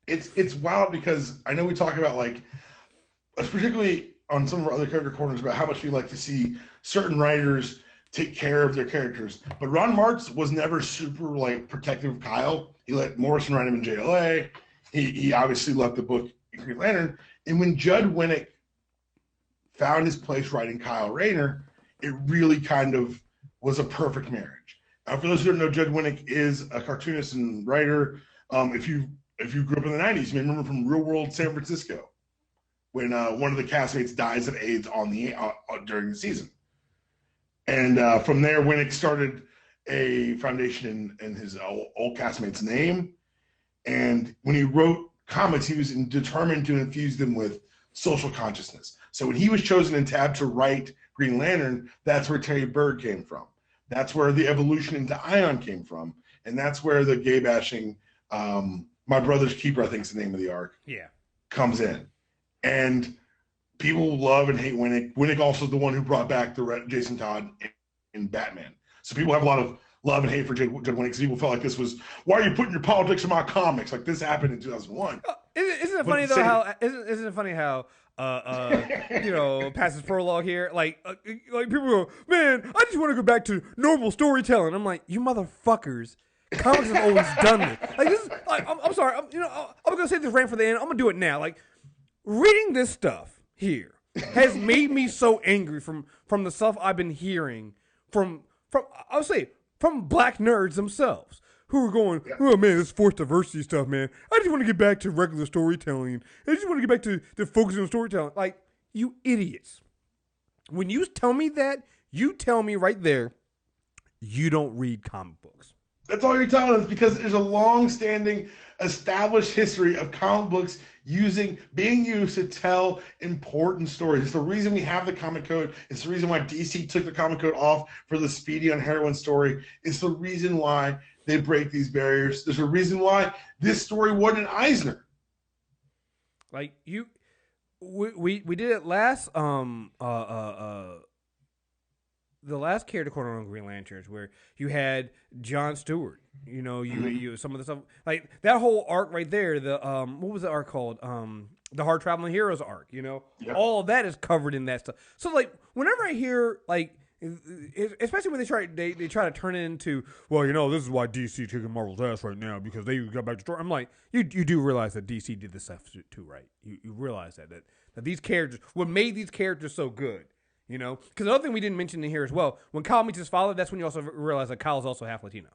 It's wild because I know we talk about like, particularly on some of our other character corners, about how much we like to see certain writers take care of their characters. But Ron Martz was never super like protective of Kyle. He let Morrison write him in JLA. He obviously loved the book Green Lantern. And when Judd Winnick found his place writing Kyle Rayner, it really kind of was a perfect marriage. For those who don't know, Judd Winnick is a cartoonist and writer. If you grew up in the 90s, you may remember from Real World San Francisco, when one of the castmates dies of AIDS during the season. And from there, Winnick started a foundation in his old castmate's name. And when he wrote comics, he was determined to infuse them with social consciousness. So when he was chosen and tabbed to write Green Lantern, that's where Terry Bird came from. That's where the evolution into Ion came from. And that's where the gay bashing, My Brother's Keeper, I think is the name of the arc, comes in. And people love and hate Winnick. Winnick also is the one who brought back the Jason Todd in Batman. So people have a lot of love and hate for Judd Winnick because people felt like this was, why are you putting your politics in my comics? Like this happened in 2001. Isn't it funny though? Isn't it funny how past his prologue here, like people go, man, I just want to go back to normal storytelling. I'm like, you motherfuckers. Comics have always done this. Like this is, like, I'm sorry. I'm gonna say this rant for the end. I'm gonna do it now. Like reading this stuff here has made me so angry from the stuff I've been hearing from I'll say from black nerds themselves who are going, oh man, this forced diversity stuff, man. I just want to get back to regular storytelling. I just want to get back to focusing on storytelling. Like You idiots. When you tell me that, you tell me right there, you don't read comic books. That's all you're telling us, because there's a long-standing, established history of comic books being used to tell important stories. It's the reason we have the comic code. It's the reason why DC took the comic code off for the Speedy on Heroin story. It's the reason why they break these barriers. There's a reason why this story wasn't an Eisner. Like we did it last the last character corner on Green Lanterns, where you had John Stewart. You know, you some of the stuff like that whole arc right there. The what was the arc called? The Hard Traveling Heroes arc. You know, all of that is covered in that stuff. So like, whenever I hear like, especially when they try to turn it into, well, you know, this is why DC kicking Marvel's ass right now, because they got back to story. I'm like, you do realize that DC did this stuff too, right? You realize that these characters, what made these characters so good. You know, because another thing we didn't mention in here as well, when Kyle meets his father, that's when you also realize that Kyle's also half Latino.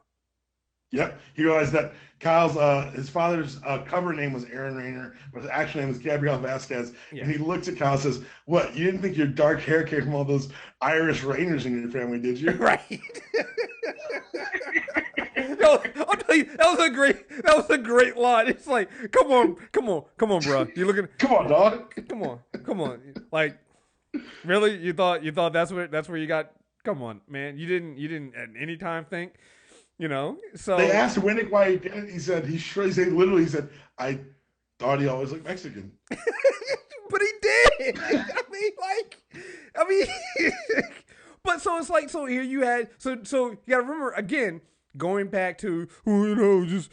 Yep, he realized that Kyle's his father's cover name was Aaron Rayner, but his actual name was Gabriel Vasquez. Yeah. And he looks at Kyle and says, "What? You didn't think your dark hair came from all those Irish Rayners in your family, did you?" Right. No, I'll tell you, that was a great line. It's like, come on, bro. You looking? Come on, dog. Come on. Like, really? You thought that's where you got? Come on, man. You didn't at any time think, you know. So they asked Winnick why he did it. He said he said, "I thought he always looked Mexican." But he did. I mean, but so it's like, so here you had, so you got to remember again. Going back to, I just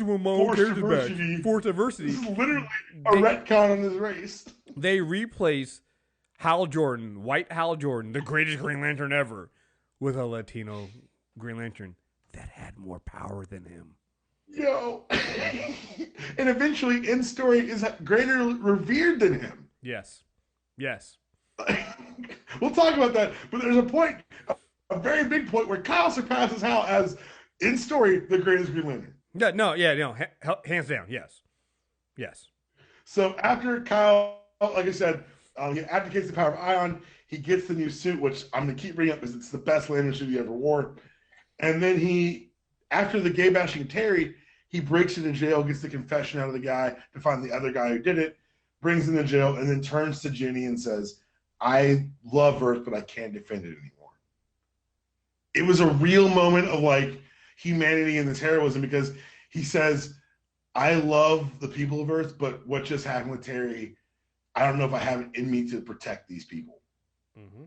want my own character back. Forced diversity. This is literally a retcon on this race. They replace Hal Jordan, white Hal Jordan, the greatest Green Lantern ever, with a Latino Green Lantern that had more power than him. Yo. And eventually, in story, is greater revered than him. Yes. We'll talk about that, but there's a point, a very big point, where Kyle surpasses Hal as, in story, the greatest Green Lantern. Hands down, yes. So after Kyle, like I said, he abdicates the power of Ion, he gets the new suit, which I'm going to keep bringing up because it's the best Lantern suit he ever wore. And then after the gay bashing of Terry, he breaks into jail, gets the confession out of the guy to find the other guy who did it, brings him to jail, and then turns to Ginny and says, "I love Earth, but I can't defend it anymore." It was a real moment of like humanity and this heroism, because he says, "I love the people of Earth, but what just happened with Terry, I don't know if I have it in me to protect these people." Mm-hmm.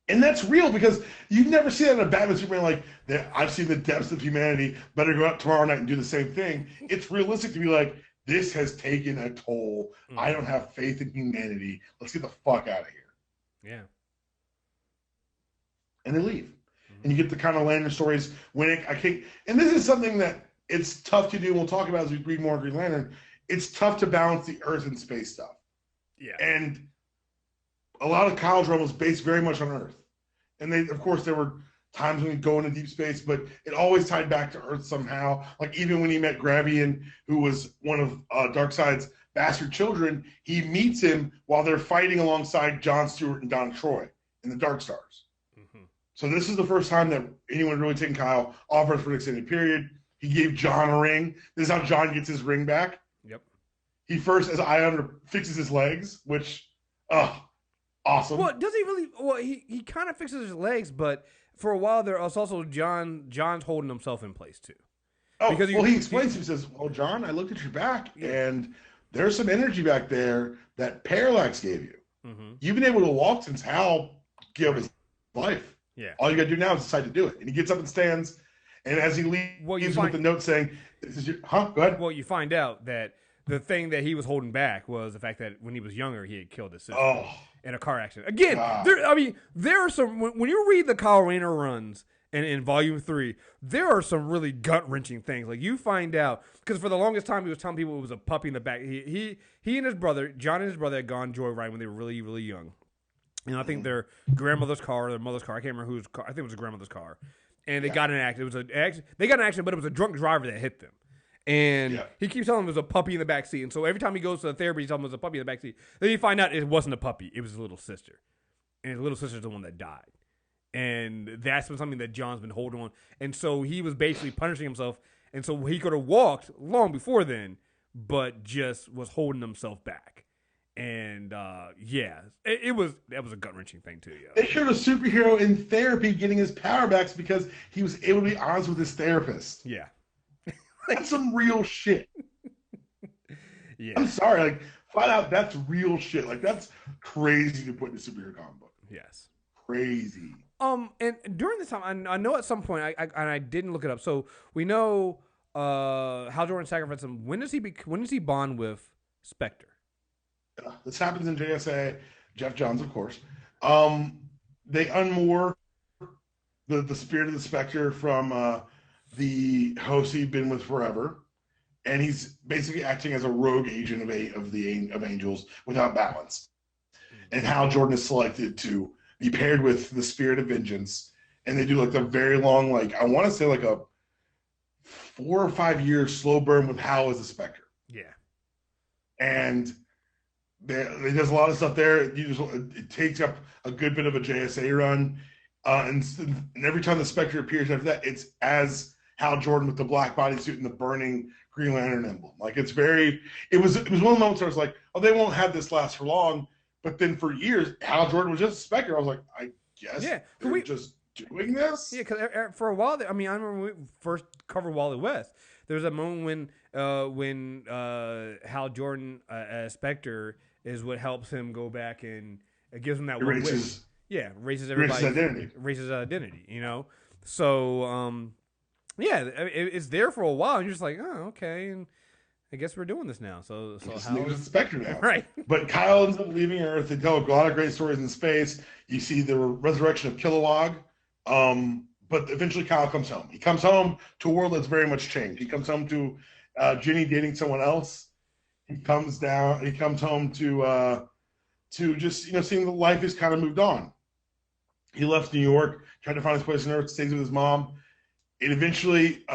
And that's real, because you never see that in a Batman Superman, like, I've seen the depths of humanity, better go out tomorrow night and do the same thing. It's realistic to be like, this has taken a toll. Mm-hmm. I don't have faith in humanity. Let's get the fuck out of here. Yeah. And they leave. And you get the kind of Lantern stories and this is something that it's tough to do, and we'll talk about as we read more Green Lantern. It's tough to balance the Earth and space stuff. Yeah. And a lot of Kyle's run was based very much on Earth. And of course, there were times when he'd go into deep space, but it always tied back to Earth somehow. Like, even when he met Gravian, who was one of Darkseid's bastard children, he meets him while they're fighting alongside John Stewart and Don Troy in the Dark Stars. So this is the first time that anyone really taken Kyle off Earth for an extended period. He gave John a ring. This is how John gets his ring back. Yep. He first, as Ion, fixes his legs, which, awesome. Well, does he really? Well, he kind of fixes his legs, but for a while there was also John's holding himself in place too. Oh, because he explains. He says, "Well, John, I looked at your back, and there's some energy back there that Parallax gave you. Mm-hmm. You've been able to walk since Hal gave his life. Yeah. All you got to do now is decide to do it." And he gets up and stands, and as he leaves with the note saying, "This is your," Go ahead. Well, you find out that the thing that he was holding back was the fact that when he was younger, he had killed his sister in a car accident. Again, there are some, when you read the Kyle Rayner runs in Volume 3, there are some really gut-wrenching things. Like, you find out, because for the longest time, he was telling people it was a puppy in the back. He and his brother, John and his brother, had gone joyriding when they were really, really young. And I think their grandmother's car, or their mother's car, I can't remember whose car. I think it was a grandmother's car. And they got in an accident. They got in an accident, but it was a drunk driver that hit them. And he keeps telling him there's a puppy in the backseat. And so every time he goes to the therapy, he's telling him there's a puppy in the backseat. Then you find out it wasn't a puppy. It was his little sister. And his little sister's the one that died. And that's been something that John's been holding on. And so he was basically punishing himself. And so he could have walked long before then, but just was holding himself back. And that was a gut-wrenching thing too. Yeah. They showed a superhero in therapy getting his power backs because he was able to be honest with his therapist. Yeah. That's some real shit. Yeah. I'm sorry, like, flat out, that's real shit. Like, that's crazy to put in a superhero comic book. Yes. Crazy. And during this time, I know at some point, I didn't look it up. So we know Hal Jordan sacrificed him. When does he bond with Spectre? This happens in JSA. Jeff Johns, of course. They unmoor the spirit of the Spectre from the host he'd been with forever, and he's basically acting as a rogue agent of Angels without balance. And Hal Jordan is selected to be paired with the Spirit of Vengeance, and they do like a very long, like I want to say like a 4 or 5 year slow burn with Hal as the Spectre. Yeah, and they does a lot of stuff there. It takes up a good bit of a JSA run, and every time the Spectre appears after that, it's as Hal Jordan with the black bodysuit and the burning Green Lantern emblem. Like it was one of the moments where I was like, oh, they won't have this last for long. But then for years, Hal Jordan was just a Spectre. I was like, I guess they're just doing this. Yeah, because for a while, I remember when we first covered Wally West. There was a moment when Hal Jordan as Spectre is what helps him go back and it gives him that one wish. Yeah, raises everybody, raises identity. You know, so it's there for a while, and you're just like, oh, okay, and I guess we're doing this now. So Hal's a Spectre now, right? But Kyle ends up leaving Earth. They tell a lot of great stories in space. You see the resurrection of Kilowog, but eventually Kyle comes home. He comes home to a world that's very much changed. He comes home to Ginny dating someone else. He comes home to just seeing that life has kind of moved on. He left New York, tried to find his place on Earth, stays with his mom. And eventually,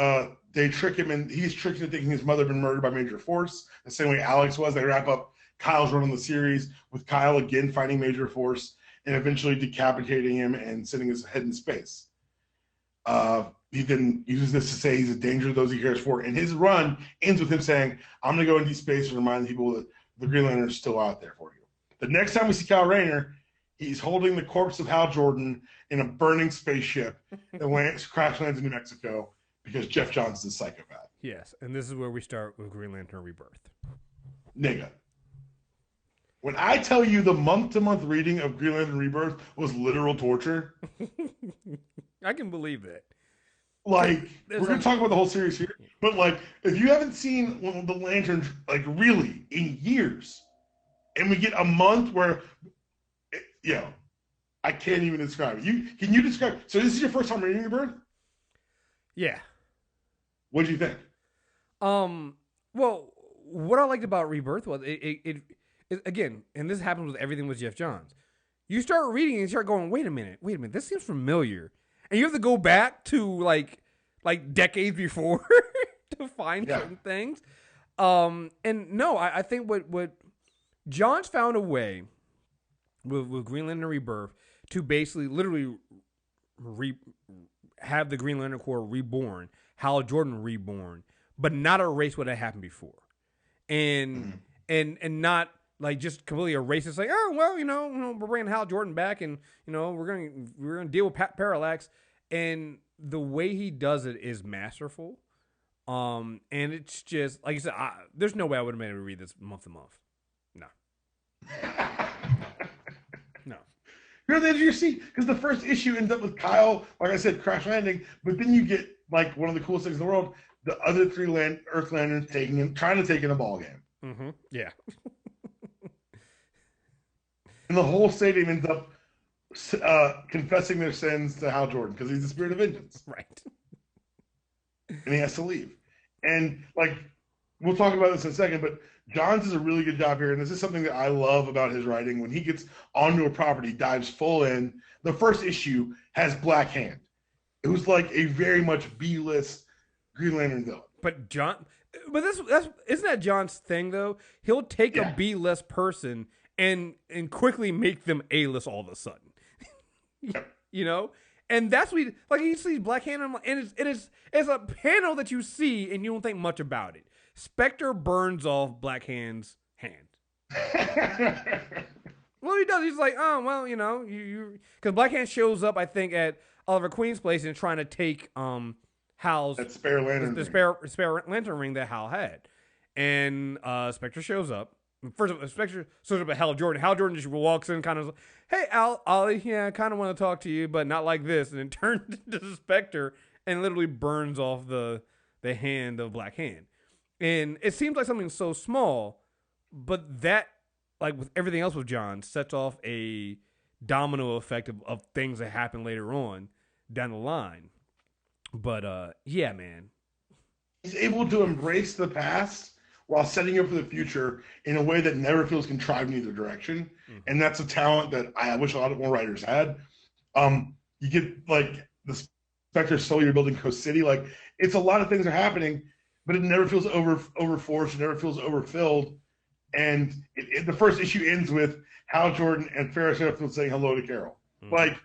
they trick him, and he's tricked into thinking his mother had been murdered by Major Force, the same way Alex was. They wrap up Kyle's run on the series with Kyle again finding Major Force and eventually decapitating him and sending his head in space. He then uses this to say he's a danger to those he cares for, and his run ends with him saying, I'm going to go into space and remind people that the Green Lantern is still out there for you. The next time we see Kyle Rayner, he's holding the corpse of Hal Jordan in a burning spaceship that crash lands in New Mexico because Jeff Johns is a psychopath. Yes, and this is where we start with Green Lantern Rebirth. Nigga. When I tell you the month-to-month reading of Green Lantern Rebirth was literal torture. I can believe that. Like, we're going to talk about the whole series here, but like, if you haven't seen one of the Lanterns, like really, in years, and we get a month where, I can't even describe it. Can you describe? So this is your first time reading Rebirth? Yeah. What did you think? Well, what I liked about Rebirth was it again, and this happens with everything with Jeff Johns. You start reading and you start going, wait a minute, this seems familiar. And you have to go back to like decades before to find certain things. And no, I think what Johns found a way with Green Lantern Rebirth to basically literally have the Green Lantern Corps reborn, Hal Jordan reborn, but not erase what had happened before. And not like just completely erase it. It's like, oh well, we're bringing Hal Jordan back, and we're gonna deal with Parallax. And the way he does it is masterful. And it's just like you said. There's no way I would have been able to read this month to month. No. No. You're on the edge of your seat because the first issue ends up with Kyle, like I said, crash landing. But then you get like one of the coolest things in the world: the other three Earth Lanterns trying to take in a ball game. Mm-hmm. Yeah. And the whole stadium ends up confessing their sins to Hal Jordan because he's the Spirit of Vengeance. Right. And he has to leave. And, like, we'll talk about this in a second, but Johns does a really good job here, and this is something that I love about his writing. When he gets onto a property, dives full in. The first issue has Black Hand. It was like a very much B-list Green Lantern villain. But But that's isn't that John's thing though? He'll take a B-list person and quickly make them A-list all of a sudden. You know? And that's what like you see Black Hand and it's a panel that you see and you don't think much about it. Spectre burns off Black Hand's hand. Well, he does. He's like, oh, well, you know, you because Black Hand shows up, I think, at Oliver Queen's place and trying to take Hal's that spare lantern, the spare lantern ring that Hal had, and Spectre shows up. First of all, Spectre shows up at Hal Jordan. Hal Jordan just walks in, kind of like, hey, Ollie, yeah, I kind of want to talk to you, but not like this, and then turns to Spectre and literally burns off the hand of Black Hand. And it seems like something so small, but that, like with everything else with John, sets off a domino effect of things that happen later on down the line. But yeah, man, he's able to embrace the past while setting up for the future in a way that never feels contrived in either direction. Mm-hmm. And that's a talent that I wish a lot more writers had. You get like the Spectre slowly rebuilding Coast City. Like it's a lot of things are happening, but it never feels overforced. It never feels overfilled. And the first issue ends with Hal Jordan and Ferris Sheffield saying hello to Carol. Mm-hmm. Like,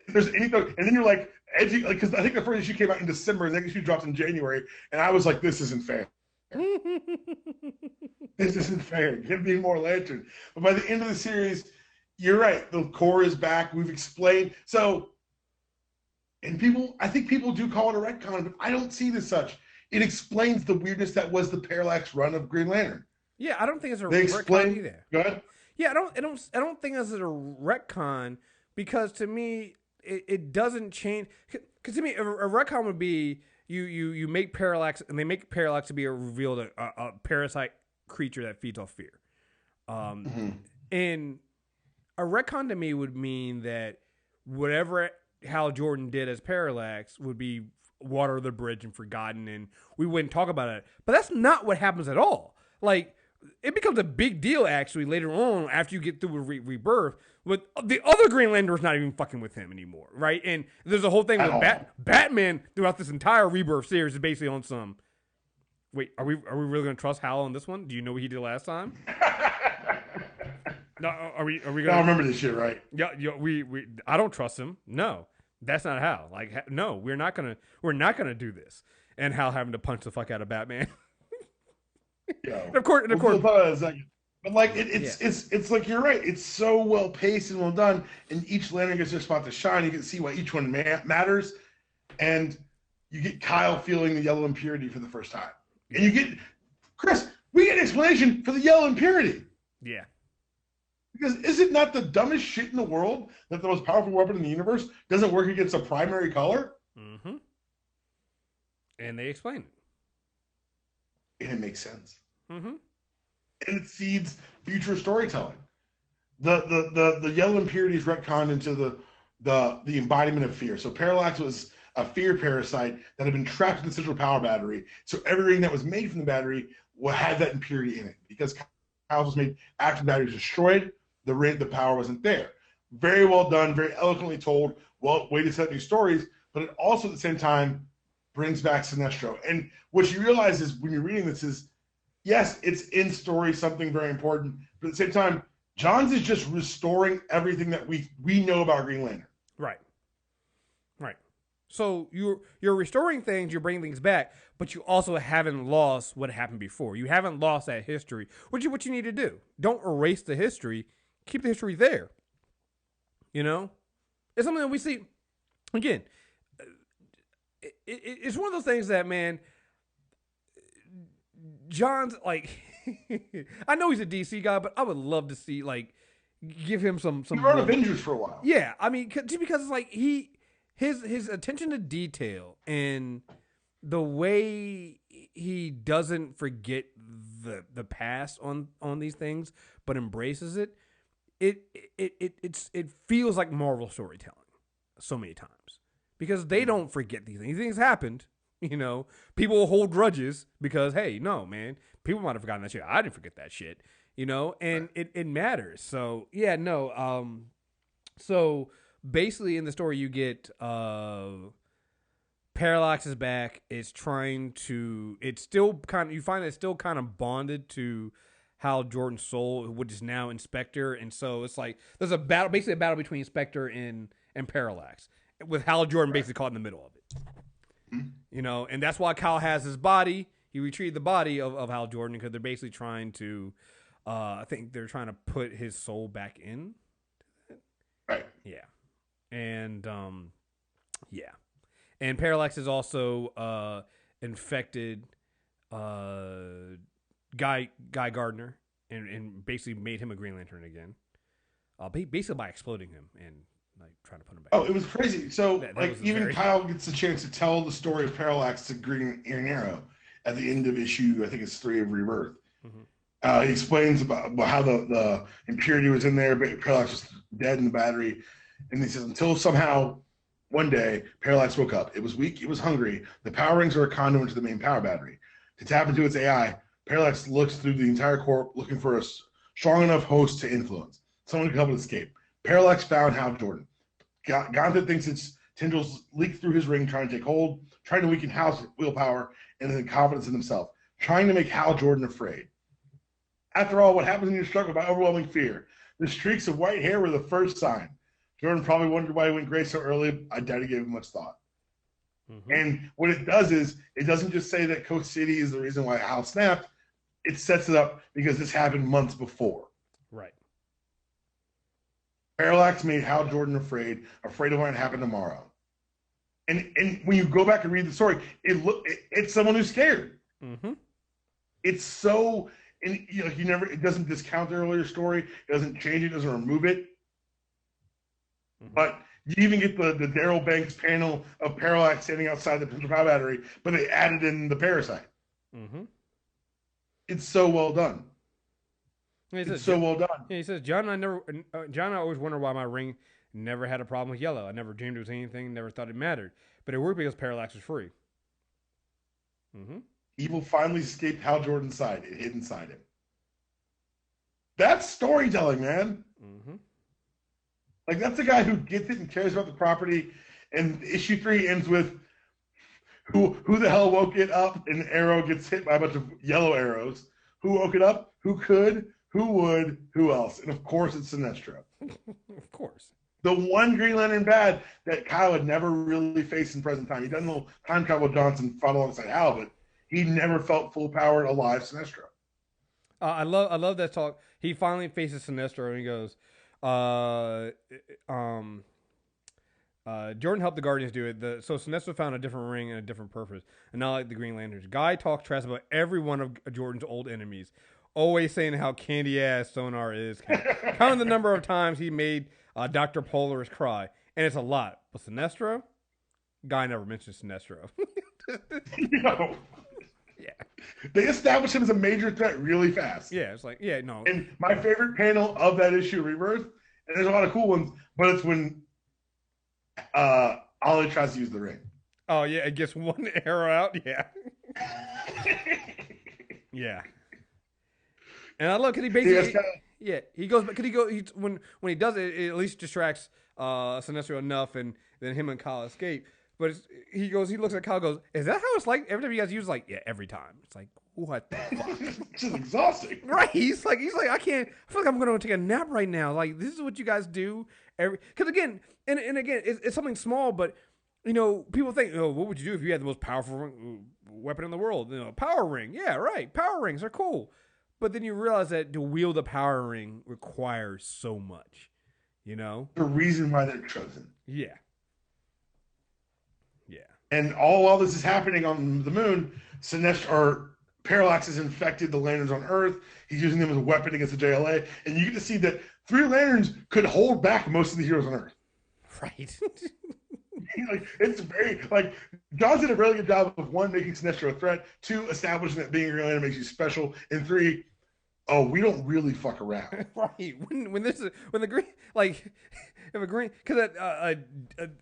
if there's anything, and then you're like, edgy, like, because I think the first issue came out in December, and the next issue dropped in January, and I was like, this isn't fair. This isn't fair. Give me more Lantern. But by the end of the series, you're right. The core is back. We've explained. So, and I think people do call it a retcon, but I don't see it as such. It explains the weirdness that was the Parallax run of Green Lantern. Yeah, I don't think it's a retcon either. Go ahead. Yeah, I don't think it's a retcon because to me it doesn't change. Because to me, a retcon would be you make Parallax and they make Parallax to be revealed a parasite creature that feeds off fear. And a retcon to me would mean that whatever Hal Jordan did as Parallax would be water the bridge and forgotten, and we wouldn't talk about it. But that's not what happens at all. Like, it becomes a big deal actually later on after you get through with Rebirth. With the other Green Lantern's not even fucking with him anymore, right? And there's a whole thing with Batman throughout this entire Rebirth series is basically on some. Wait, are we really going to trust Hal on this one? Do you know what he did last time? No, are we going to? I remember this shit, right? Yeah, we I don't trust him. No. That's not Hal. Like, no, we're not gonna do this. And Hal having to punch the fuck out of Batman. Yeah. And of course. But like it's like you're right. It's so well paced and well done, and each lantern gets their spot to shine. You can see why each one matters, and you get Kyle feeling the yellow impurity for the first time, and you get Chris. We get an explanation for the yellow impurity. Yeah. Because is it not the dumbest shit in the world that the most powerful weapon in the universe doesn't work against a primary color? Mm-hmm. And they explain it. And it makes sense. Mm-hmm. And it feeds future storytelling. The yellow impurity is retconned into the embodiment of fear. So Parallax was a fear parasite that had been trapped in the central power battery. So everything that was made from the battery had that impurity in it. Because Kyle was made after the battery was destroyed, the power wasn't there. Very well done, very eloquently told. Well, way to set new stories, but it also at the same time brings back Sinestro. And what you realize is when you're reading this is, yes, it's in story something very important, but at the same time, Johns is just restoring everything that we know about Green Lantern. Right. So you're restoring things, you're bringing things back, but you also haven't lost what happened before. You haven't lost that history, which is what you need to do. Don't erase the history. Keep the history there. You know? It's something that we see, again, it's one of those things that, man, John's, like, I know he's a DC guy, but I would love to see, like, give him some. He wrote Avengers for a while. Yeah, I mean, just because it's like his attention to detail and the way he doesn't forget the past on these things, but embraces it. It feels like Marvel storytelling so many times because they don't forget these things. These things happened. You know, people will hold grudges because, hey, no, man, people might have forgotten that shit. I didn't forget that shit, you know, and it matters. So, yeah, no. So basically in the story you get Parallax is back. It's trying to. It's still kind of. You find it's still kind of bonded to Hal Jordan's soul, which is now Inspector, and so it's like there's a battle, basically a battle between Inspector and Parallax, with Hal Jordan basically caught in the middle of it. You know, and that's why Kyle has his body. He retrieved the body of Hal Jordan because they're basically trying to. I think they're trying to put his soul back in. Right. Yeah, and yeah. And Parallax is also infected Guy Gardner and basically made him a Green Lantern again. Basically by exploding him and like trying to put him back. Oh, it was crazy. So that even Kyle gets a chance to tell the story of Parallax to Green Arrow at the end of issue, I think it's 3 of Rebirth. Mm-hmm. He explains about how the impurity was in there, but Parallax was dead in the battery. And he says, until somehow one day, Parallax woke up. It was weak. It was hungry. The power rings are a conduit to the main power battery. To tap into its AI, Parallax looks through the entire corp looking for a strong enough host to influence. Someone who can help it escape. Parallax found Hal Jordan. Gauntlet thinks its tendrils leak through his ring, trying to take hold, trying to weaken Hal's willpower and his confidence in himself, trying to make Hal Jordan afraid. After all, what happens when you're struck by overwhelming fear? The streaks of white hair were the first sign. Jordan probably wondered why he went gray so early. I doubt he gave him much thought. Mm-hmm. And what it does is, it doesn't just say that Coast City is the reason why Hal snapped. It sets it up because this happened months before. Right. Parallax made Hal Jordan afraid of what might happen tomorrow. And when you go back and read the story, it's someone who's scared. Mm-hmm. It's so, and it doesn't discount the earlier story. It doesn't change it. Doesn't remove it. Mm-hmm. But you even get the Daryl Banks panel of Parallax standing outside the power battery, but they added in the parasite. Mm-hmm. It's so well done. It's so well done. Yeah, he says, John, I always wondered why my ring never had a problem with yellow. I never dreamed it was anything, never thought it mattered. But it worked because Parallax was free. Mm-hmm. Evil finally escaped Hal Jordan's side. It hid inside him. That's storytelling, man. Mm-hmm. Like, that's a guy who gets it and cares about the property. And issue 3 ends with who the hell woke it up, and Arrow gets hit by a bunch of yellow arrows. Who woke it up? Who could? Who would? Who else? And of course, it's Sinestro. Of course. The one Green Lantern bad that Kyle had never really faced in present time. He done a little time travel Johnson fought alongside Hal, but he never felt full powered alive Sinestro. I love that talk. He finally faces Sinestro and he goes, Jordan helped the Guardians do it. So Sinestro found a different ring and a different purpose, and not like the Green Lanterns. Guy talks trash about every one of Jordan's old enemies, always saying how candy ass Sonar is. Counting the number of times he made Dr. Polaris cry, and it's a lot. But Sinestro, Guy never mentions Sinestro. No. Yeah. They established him as a major threat really fast. Yeah, it's like, yeah, no. And my favorite panel of that issue, Rebirth, and there's a lot of cool ones, but it's when Ollie tries to use the ring. Oh, yeah, it gets one arrow out. Yeah. Yeah. And I love, because he basically, he goes, because when he does it, it at least distracts Sinestro enough, and then him and Kyle escape. But he looks at Kyle and goes, is that how it's like? Every time you guys use, like, yeah, every time. It's like, what the fuck? It's just exhausting. Right. He's like, I can't, I feel like I'm going to take a nap right now. Like, this is what you guys do. Because again, and again, it's something small, but, people think, what would you do if you had the most powerful weapon in the world? Power ring. Yeah, right. Power rings are cool. But then you realize that to wield a power ring requires so much, The reason why they're chosen. Yeah. Yeah. And all this is happening on the moon. Parallax has infected the Lanterns on Earth. He's using them as a weapon against the JLA. And you get to see that 3 Lanterns could hold back most of the heroes on Earth. Right. It's very, John did a really good job of, 1, making Sinestro a threat, 2, establishing that being a Green Lantern makes you special, and 3, we don't really fuck around. Right. When the green, if a green, because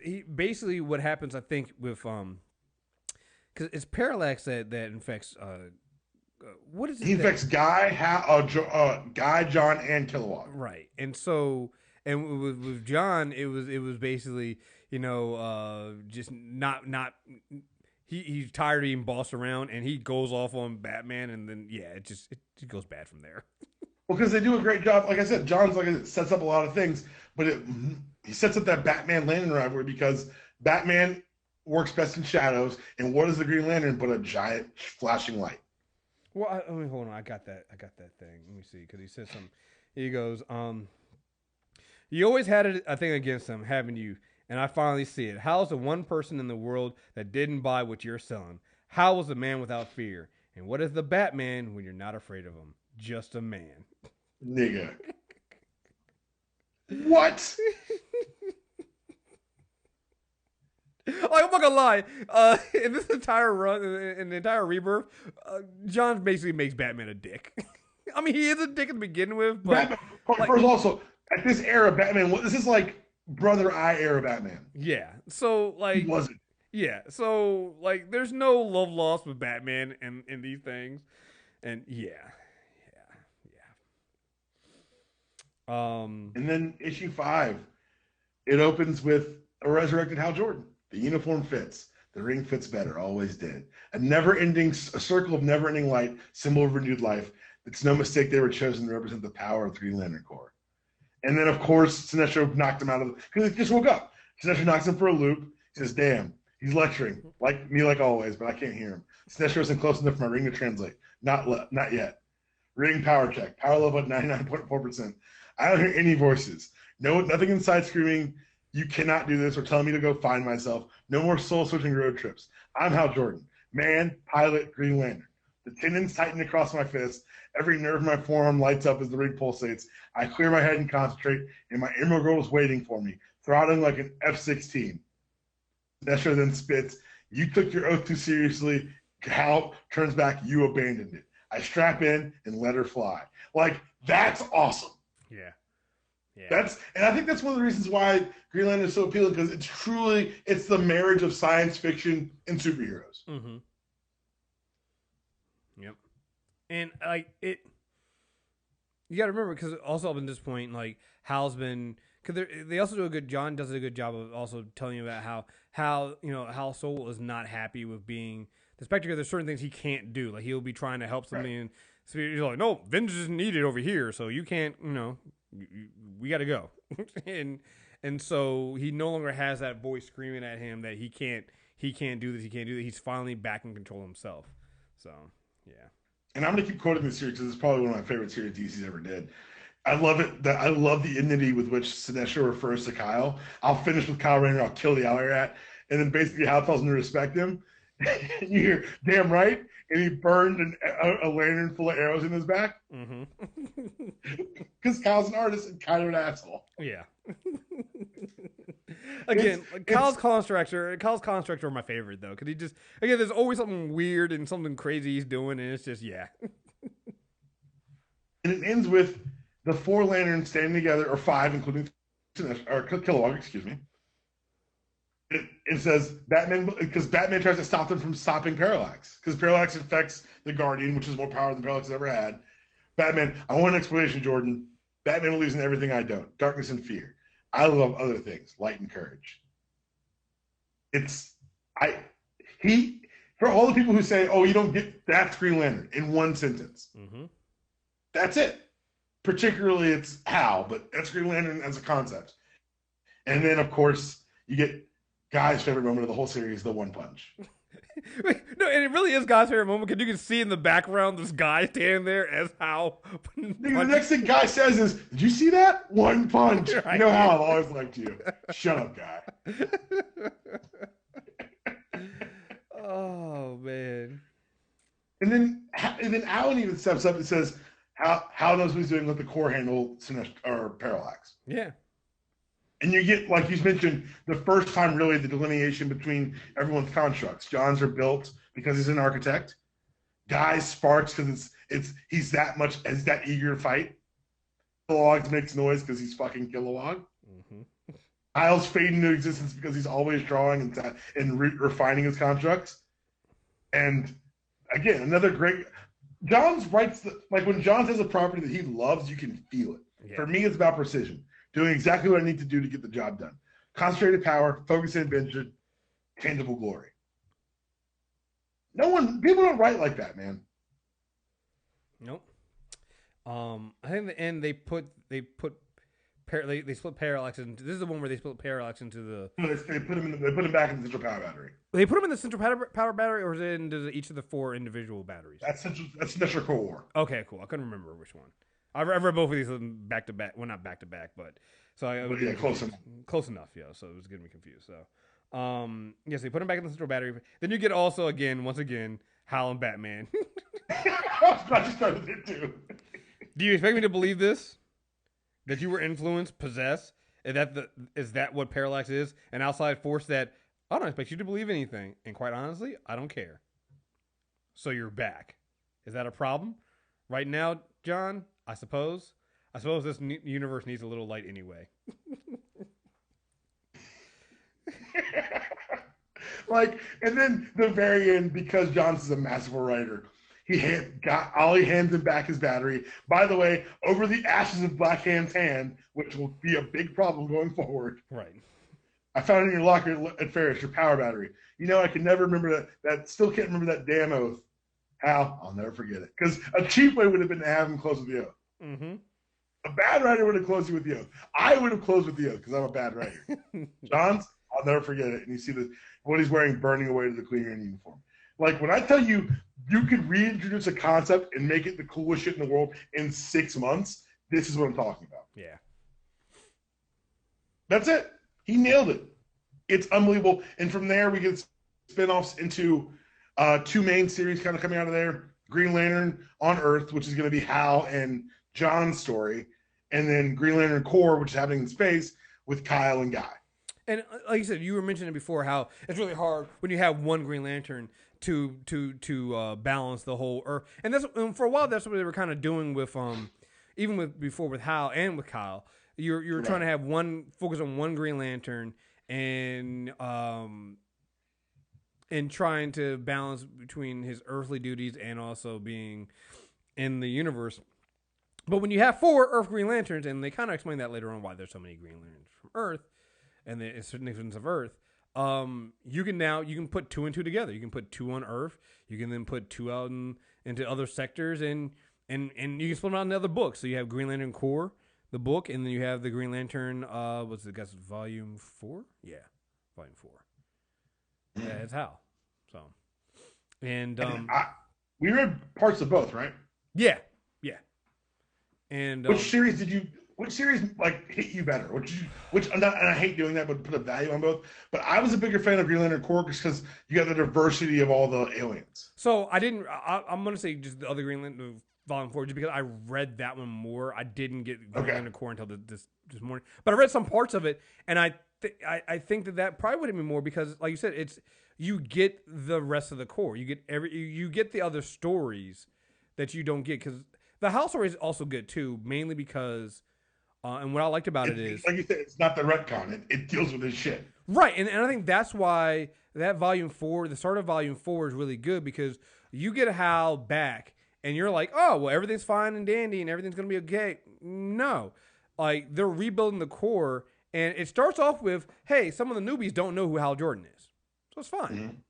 he basically what happens, I think, with because it's Parallax that infects. What is it? He infects Guy, John, and Kilowatt. Right, and so. And with John, it was basically just not he's tired of being bossed around, and he goes off on Batman, and then it just goes bad from there. Well, because they do a great job. Like I said, John's sets up a lot of things, but he sets up that Batman Lantern rivalry because Batman works best in shadows, and what is the Green Lantern but a giant flashing light? Well, hold on. I got that thing. Let me see, because he says something. He goes, "You always had a thing against him, haven't you? And I finally see it. Hal's the one person in the world that didn't buy what you're selling. Hal was the man without fear. And what is the Batman when you're not afraid of him? Just a man." Nigga. What? I'm not gonna lie. In this entire run, in the entire Rebirth, John basically makes Batman a dick. I mean, he is a dick to begin with, but Batman, first also at this era, Batman. This is like Brother Eye era Batman. Yeah. So like, he wasn't. Yeah. So like, there's no love lost with Batman in these things, and yeah. And then issue 5, it opens with a resurrected Hal Jordan. The uniform fits. The ring fits better. Always did. A circle of never-ending light, symbol of renewed life. It's no mistake they were chosen to represent the power of the Green Lantern Corps. And then, of course, Sinestro knocked him out of because he just woke up. Sinestro knocks him for a loop. He says, "Damn, he's lecturing like me, like always, but I can't hear him." Sinestro isn't close enough for my ring to translate. Not yet. Ring power check. Power level at 99.4%. I don't hear any voices. No, nothing inside screaming, "You cannot do this," or telling me to go find myself. No more soul-switching road trips. I'm Hal Jordan. Man, pilot, Green Lantern. The tendons tighten across my fist. Every nerve in my forearm lights up as the ring pulsates. I clear my head and concentrate, and my Emerald Girl is waiting for me, throttling like an F-16. Sinestro then spits, "You took your oath too seriously." Hal turns back, "You abandoned it." I strap in and let her fly. Like, that's awesome. Yeah. And I think that's one of the reasons why Green Lantern is so appealing, because it's the marriage of science fiction and superheroes. Mm-hmm. Yep. And like it, you got to remember, because also up at this point, like Hal's been, because they also do a good. John does a good job of also telling you about how Hal Soul is not happy with being the Spectre. There's certain things he can't do. Like he'll be trying to help somebody, and so he's like, "No, vengeance is needed over here, so you can't. We got to go." and so he no longer has that voice screaming at him that he can't do this. He can't do that. He's finally back in control himself. So yeah. And I'm going to keep quoting this series because it's probably one of my favorite series DC's ever did. I love it. I love the enmity with which Sinestro refers to Kyle. "I'll finish with Kyle Rayner. I'll kill the alley rat." And then basically Hal tells him to respect him. And you hear, "Damn right." And he burned a lantern full of arrows in his back. Because Kyle's an artist and kind of an asshole. Yeah. Again, Kyle's constructor are my favorite, though. Because he just, again, there's always something weird and something crazy he's doing. And it's just, yeah. And it ends with the 4 lanterns standing together, or 5, including Kilowog, excuse me. It says Batman, because Batman tries to stop them from stopping Parallax, because Parallax infects the Guardian, which is more power than Parallax has ever had. Batman, "I want an explanation, Jordan. Batman believes in everything I don't. Darkness and fear. I love other things, light and courage." For all the people who say, "Oh, you don't get that's Green Lantern," in one sentence. Mm-hmm. That's it. Particularly it's Hal, but that's Green Lantern as a concept. And then, of course, you get Guy's favorite moment of the whole series, the one punch. Wait, no, and it really is Guy's favorite moment, because you can see in the background this guy standing there as Hal. The next thing Guy says is, "Did you see that? One punch." Right. You know how I've always liked you. Shut up, Guy. Oh, man. And then Alan even steps up and says, Hal knows what he's doing, let the core handle or Parallax. Yeah. And you get, like you mentioned, the first time really the delineation between everyone's constructs. John's are built because he's an architect. Guy's sparks because he's that eager to fight. Kilowog makes noise because he's fucking Kilowog. Mm-hmm. Kyle's fade into existence because he's always drawing and refining his constructs. And again, another great. Johns writes like when Johns has a property that he loves, you can feel it. Yeah. For me, it's about precision. Doing exactly what I need to do to get the job done. concentrated power, focused invention, tangible glory. People don't write like that, man. Nope. I think in the end they split Parallax into. This is the one where they split Parallax into the. No, they put him back in the central power battery. They put him in the central power battery, or is it into each of the 4 individual batteries? That's Sinestro Cold War. Okay, cool. I couldn't remember which one. I've read both of these back to back. Well, not back to back, but close enough. Close enough, yeah. So it was getting me confused. So, yes, they put him back in the central battery. Then you get also once again, Hal and Batman. I was about to start with it too. Do you expect me to believe this? That you were influenced, possessed? Is that what Parallax is? An outside force that I don't expect you to believe anything. And quite honestly, I don't care. So you're back. Is that a problem? Right now, John, I suppose this universe needs a little light anyway. And then the very end, because Johnson's a masterful writer, Ollie hands him back his battery. By the way, over the ashes of Black Hand's hand, which will be a big problem going forward. Right. I found it in your locker at Ferris, your power battery. I can never remember that. Still can't remember that damn oath. Hal, I'll never forget it. Because a cheap way would have been to have him close with the oath. Mm-hmm. A bad writer would have closed you with the oath. I would have closed with the oath because I'm a bad writer. John's, I'll never forget it. And you see what he's wearing burning away to the cleaner in uniform. Like when I tell you, you could reintroduce a concept and make it the coolest shit in the world in 6 months. This is what I'm talking about. Yeah. That's it. He nailed it. It's unbelievable. And from there, we get spinoffs into 2 main series kind of coming out of there. Green Lantern on Earth, which is going to be Hal and John's story. And then Green Lantern Corps, which is happening in space with Kyle and Guy. And like you said, you were mentioning before how it's really hard when you have one Green Lantern to balance the whole Earth. And for a while, that's what they were kind of doing with even with Hal and with Kyle. You're trying to have focus on one Green Lantern and trying to balance between his earthly duties and also being in the universe. But when you have 4 Earth Green Lanterns, and they kind of explain that later on why there's so many Green Lanterns from Earth and the significance of Earth, you can put 2 and 2 together. You can put 2 on Earth. You can then put 2 out into other sectors, and you can split them out into other books. So you have Green Lantern Corps, the book, and then you have the Green Lantern. What's it? Guess Volume 4. Yeah, Volume 4. Yeah, it's Hal. So, and we read parts of both, right? Yeah. And which series hit you better? And I hate doing that, but put a value on both. But I was a bigger fan of Green Lantern Corps because you got the diversity of all the aliens. So I'm going to say just the other Green Lantern Volume 4 just because I read that one more. I didn't get Green Lantern Corps until this morning, but I read some parts of it, and I think that probably would have been more because, like you said, you get the rest of the Corps. You get the other stories that you don't get because the Hal story is also good too, mainly because. And what I liked about it is, like you said, it's not the retcon. It deals with this shit. Right. And I think that's why that Volume 4, the start of Volume 4 is really good because you get Hal back and you're like, oh, well, everything's fine and dandy and everything's going to be okay. No. Like, they're rebuilding the Corps and it starts off with, hey, some of the newbies don't know who Hal Jordan is. So it's fine.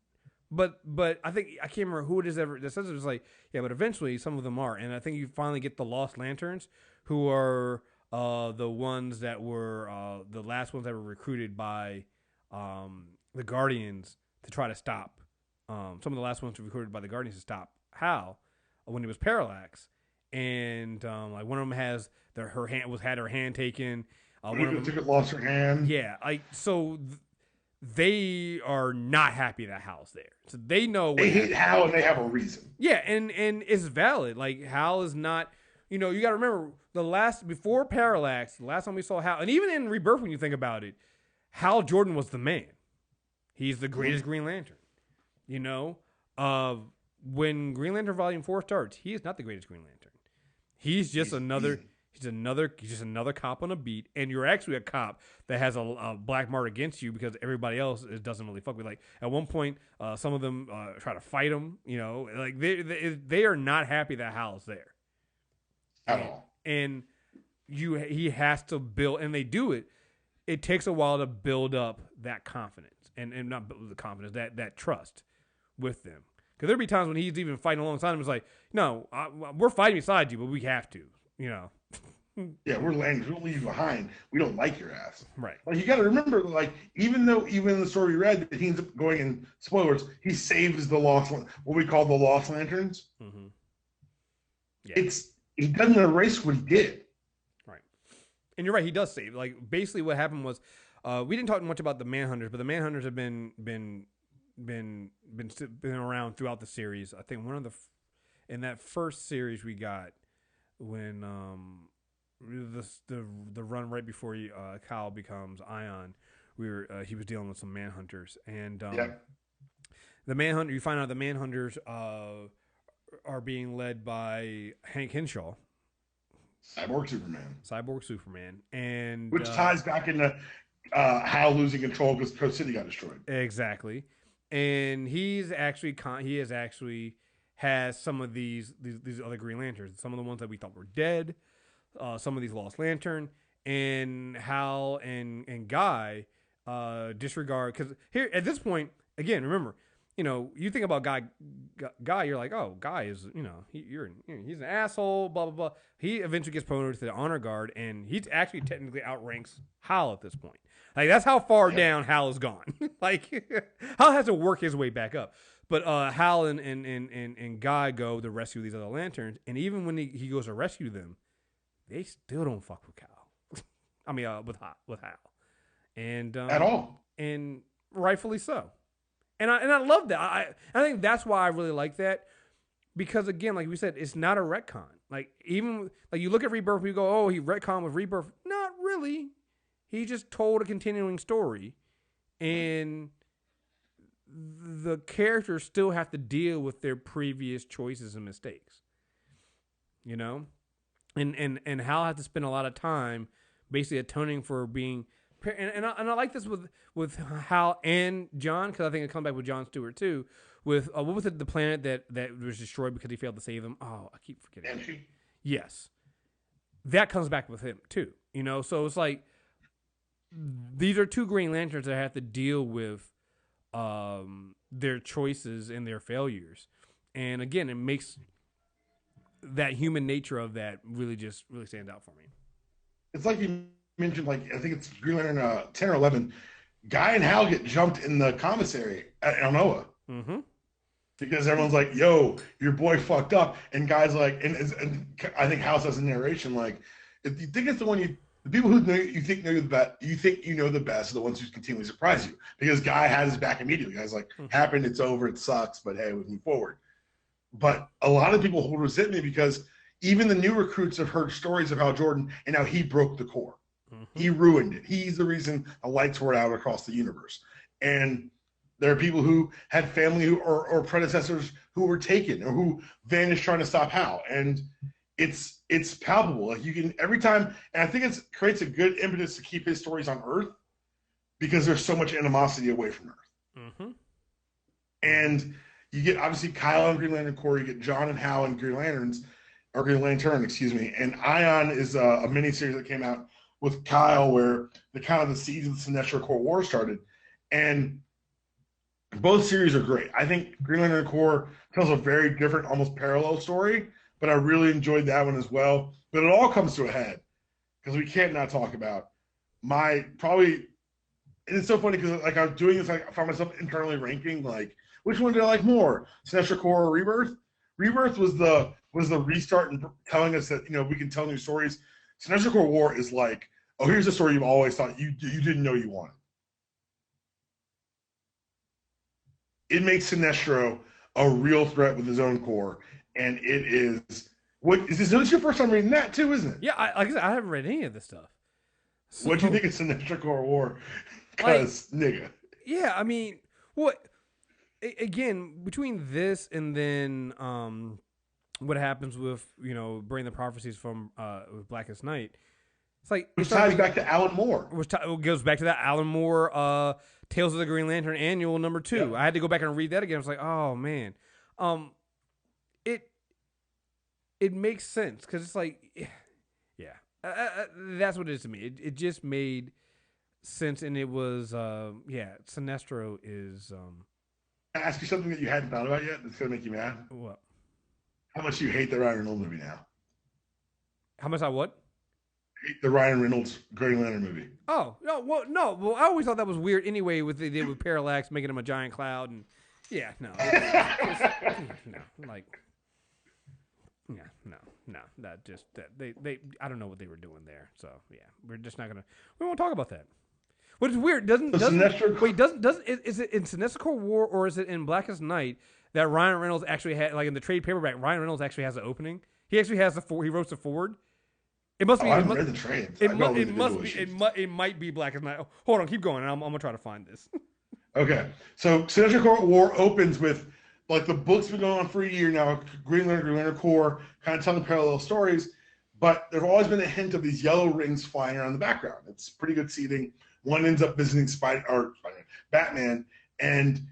Mm-hmm. But I think, I can't remember who it is that says it was like, yeah, but eventually some of them are. And I think you finally get the Lost Lanterns who are... the ones that were the last ones that were recruited by the Guardians to try to stop. Some of the last ones recruited by the Guardians to stop Hal when he was Parallax, and like one of them has had her hand taken. One of them lost her hand. Yeah, they are not happy that Hal's there, so they know they hate Hal and they have a reason. Yeah, and it's valid. Like Hal is not. You got to remember before Parallax, the last time we saw Hal, and even in Rebirth, when you think about it, Hal Jordan was the man. He's the greatest Green Lantern. When Green Lantern Volume 4 starts, he is not the greatest Green Lantern. He's just another cop on a beat, and you're actually a cop that has a black mark against you because everybody else doesn't really fuck with. Like at one point, some of them try to fight him. Like they are not happy that Hal's there. At all. And he has to build, and they do it it takes a while to build up that confidence and not build the confidence, that trust with them. Because there'd be times when he's even fighting alongside him. It's like, no, we're fighting beside you, but we have to, Yeah, we're landing. We'll leave you behind. We don't like your ass. Right. Like, you got to remember, like, even in the story we read, that he ends up going in spoilers, he saves the what we call the Lost Lanterns. Mm-hmm. Yeah. He doesn't erase what he did. Right. And you're right. He does save. Like, basically what happened was, we didn't talk much about the Manhunters, but the Manhunters have been around throughout the series. I think in that first series we got when the run right before Kyle becomes Ion, he was dealing with some Manhunters, and the Manhunter. You find out the Manhunters are being led by Hank Henshaw, Cyborg Superman, and which ties back into Hal losing control because Coast City got destroyed. Exactly. And he has some of these other Green Lanterns, some of the ones that we thought were dead, some of these Lost Lantern, and Hal and Guy disregard, because here at this point, again, remember, you think about Guy, you're like, oh, Guy is, he's an asshole, blah, blah, blah. He eventually gets promoted to the honor guard, and he actually technically outranks Hal at this point. Like, that's how far down Hal has gone. Like, Hal has to work his way back up. But Hal and Guy go to rescue these other lanterns, and even when he goes to rescue them, they still don't fuck with Cal. I mean, with Hal, and at all, and rightfully so. And I love that. I think that's why I really like that, because again, like we said, it's not a retcon. Like, even like you look at Rebirth, we go, oh, he retconned with Rebirth. Not really. He just told a continuing story, and the characters still have to deal with their previous choices and mistakes. And Hal has to spend a lot of time basically atoning for being. And I like this with Hal and John, because I think it comes back with John Stewart too. With what was it, the planet that was destroyed because he failed to save them? Oh, I keep forgetting. Yes, that comes back with him too. So it's like these are two Green Lanterns that have to deal with their choices and their failures, and again, it makes that human nature of that really stands out for me. It's like you mentioned, like, I think it's Green Lantern 10 or 11. Guy and Hal get jumped in the commissary at Alnoa. Mm-hmm. Because everyone's like, yo, your boy fucked up. And Guy's like, and I think Hal says in narration, like, if you think it's the people who you think know the best are the ones who continually surprise you. Because Guy had his back immediately. Guy's like, happened, it's over, it sucks, but hey, we move forward. But a lot of people hold resentment because even the new recruits have heard stories of Hal Jordan and how he broke the core. Mm-hmm. He ruined it. He's the reason the lights were out across the universe. And there are people who had family or predecessors who were taken or who vanished trying to stop Hal. And it's palpable. Like, you can every time, and I think it creates a good impetus to keep his stories on Earth because there's so much animosity away from Earth. Mm-hmm. And you get obviously Kyle and Green Lantern Corps, you get John and Hal and Green Lanterns, or Green Lantern, excuse me. And Ion is a miniseries that came out with Kyle where the seeds of the Sinestro Corps War started. And both series are great. I think Green Lantern Corps tells a very different, almost parallel story, but I really enjoyed that one as well. But it all comes to a head because we can't not talk about and it's so funny because, like, I was doing this, I found myself internally ranking, like, which one did I like more, Sinestro Corps or Rebirth? Rebirth was the restart and telling us that, we can tell new stories. Sinestro Corps War is like, oh, here's a story you've always thought you didn't know you wanted. It makes Sinestro a real threat with his own core, and it is. This is your first time reading that too, isn't it? Yeah, like I said, I haven't read any of this stuff. So, what do you think of Sinestro Corps War? Because, nigga. Yeah, I mean, what? Again, between this and then what happens with bringing the prophecies from with Blackest Night, it's like which ties back to Alan Moore. Which goes back to that Alan Moore Tales of the Green Lantern Annual #2. Yep. I had to go back and read that again. I was like, oh man, it makes sense because it's like, yeah, that's what it is to me. It just made and it was Sinestro is I ask you something that you hadn't thought about yet. That's gonna make you mad. what? How much you hate the Ryan Reynolds movie now? How much I what? Hate the Ryan Reynolds Green Lantern movie. Oh no, no. Well, I always thought that was weird anyway. With they did with Parallax making him a giant cloud, and no, no, like. Yeah, no. They I don't know what they were doing there. So yeah, we're just not gonna. We won't talk about that. Which is weird. Doesn't is it in Sinestro War or is it in Blackest Night that Ryan Reynolds actually had, like in the trade paperback, Ryan Reynolds actually has an opening. He actually has he wrote the forward. It must be. I haven't read the trades. It might be Blackest Night. Oh, hold on, keep going. I'm gonna try to find this. Okay, so Sinestro War opens with. Like the book's been going on for a year now, Green Lantern Corps, kind of telling parallel stories, but there's always been a hint of these yellow rings flying around in the background. It's pretty good seeding. One ends up visiting Batman, and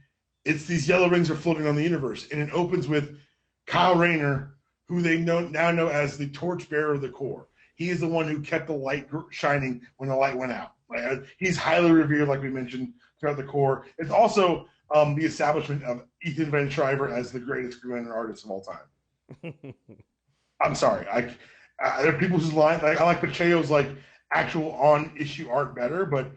it's these yellow rings are floating on the universe, and it opens with Kyle Rayner, who they now know as the torchbearer of the Corps. He is the one who kept the light shining when the light went out. He's highly revered, like we mentioned, throughout the Corps. It's also the establishment of Ethan Van Sciver as the greatest Green Lantern artist of all time. I'm sorry. There are people whose line I like Pacheco's like actual on issue art better, but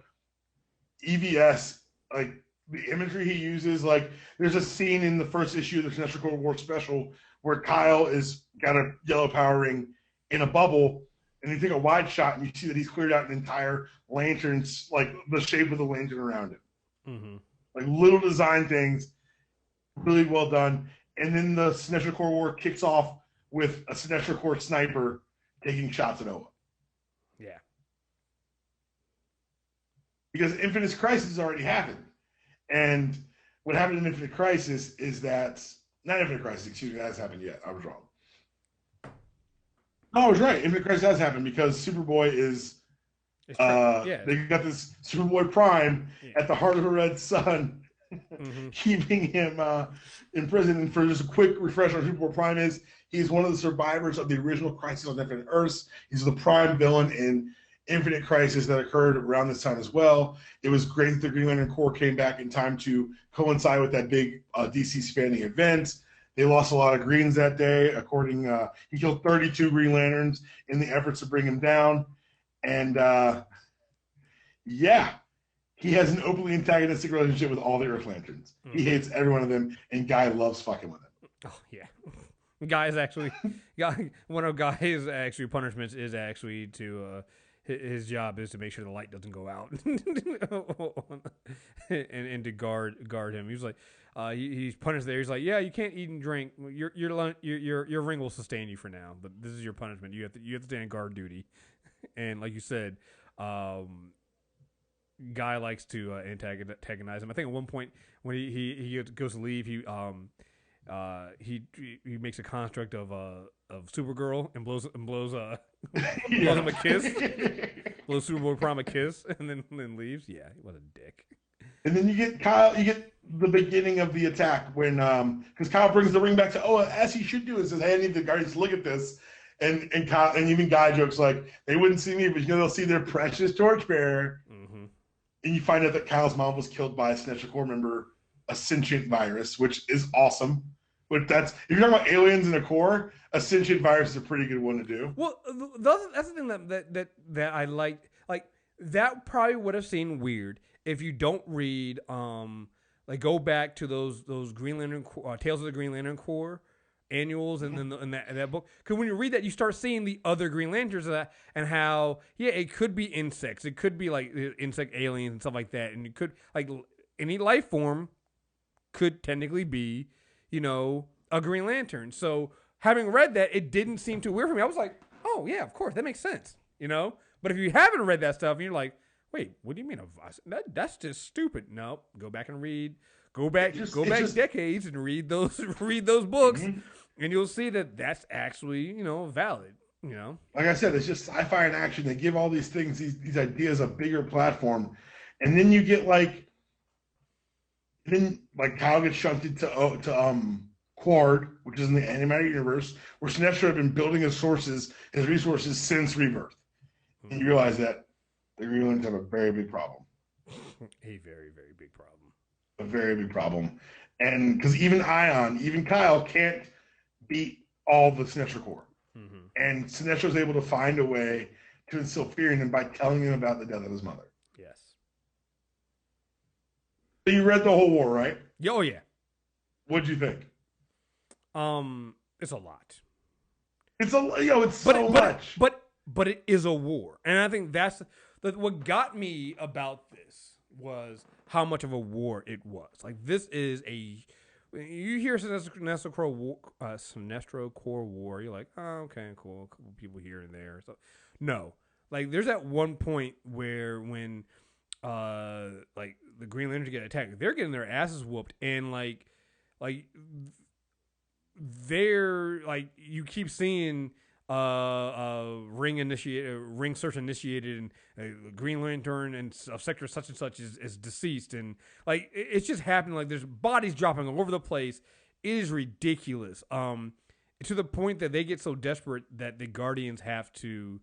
EVS, like the imagery he uses, like there's a scene in the first issue of the Sinestro War special where Kyle is got a yellow power ring in a bubble, and you take a wide shot and you see that he's cleared out an entire lanterns, like the shape of the lantern around it. Mm-hmm. Like little design things, really well done. And then the Sinestro Corps War kicks off with a Sinestro Corps sniper taking shots at Oa. Yeah. Because Infinite Crisis already happened. And what happened in Infinite Crisis is that, not Infinite Crisis, excuse me, that hasn't happened yet. I was wrong. No, I was right. Infinite Crisis has happened because Superboy is... They got this Superboy Prime at the heart of the Red Sun, keeping him in prison. And for just a quick refresh on Superboy Prime he's one of the survivors of the original Crisis on Infinite Earths. He's the prime villain in Infinite Crisis that occurred around this time as well. It was great that the Green Lantern Corps came back in time to coincide with that big DC spanning event. They lost a lot of Greens that day. He killed 32 Green Lanterns in the efforts to bring him down. And he has an openly antagonistic relationship with all the Earth Lanterns. Mm-hmm. He hates every one of them, and Guy loves fucking with him. Oh yeah, one of Guy's actually punishments is actually to his job is to make sure the light doesn't go out and to guard him. He was like he's punished there. He's like, yeah, you can't eat and drink. Your ring will sustain you for now, but this is your punishment. You have to stay on guard duty. And like you said, Guy likes to antagonize him. I think at one point when he goes to leave, he makes a construct of Supergirl and blows him a kiss, blows Superboy Prime a kiss, and then leaves. Yeah, what a dick. And then you get Kyle. You get the beginning of the attack when because Kyle brings the ring back to Oa as he should do. And says, "Hey, I need the guardians to look at this." And Kyle, and even Guy jokes like, they wouldn't see me, but they'll see their precious torchbearer. Mm-hmm. And you find out that Kyle's mom was killed by a Sinestro Corps member, a sentient virus, which is awesome. But if you're talking about aliens in a core, a sentient virus is a pretty good one to do. Well, that's the thing that I like. Like that probably would have seemed weird if you don't read go back to those Green Lantern Tales of the Green Lantern Corps annuals and then in that book, because when you read that you start seeing the other Green Lanterns of that and how it could be insects, it could be like insect aliens and stuff like that, and it could like any life form could technically be a Green Lantern. So having read that, it didn't seem too weird for me. I was like, oh yeah, of course that makes sense, but if you haven't read that stuff and you're like, wait, what do you mean that's just stupid? No, go back and read. Go back decades and read those books, mm-hmm. and you'll see that that's actually valid. Like I said, it's just sci-fi in action. They give all these things, these ideas, a bigger platform, and then you get Kyle gets shunted to Quard, which is in the animated universe, where Sinestro had been building his resources since Rebirth, mm-hmm. and you realize that the Green Lanterns have a very big problem. A very, very big problem. A very big problem. And because even even Kyle can't beat all the Sinestro Corps. Mm-hmm. And Sinestro's able to find a way to instill fear in him by telling him about the death of his mother. Yes. So you read the whole war, right? Oh yeah. What'd you think? It's a lot. It's so much. But it is a war, and I think that's what got me about this was how much of a war it was. Like this is you hear Sinestro Corps war, you're like, oh, okay, cool, a couple people here and there. So no, like there's at one point where when like the Green Lanterns get attacked, they're getting their asses whooped, and like they're like you keep seeing ring search initiated, and Green Lantern and of sector such and such is deceased, and like it's just happening. Like there's bodies dropping all over the place. It is ridiculous. To the point that they get so desperate that the Guardians have to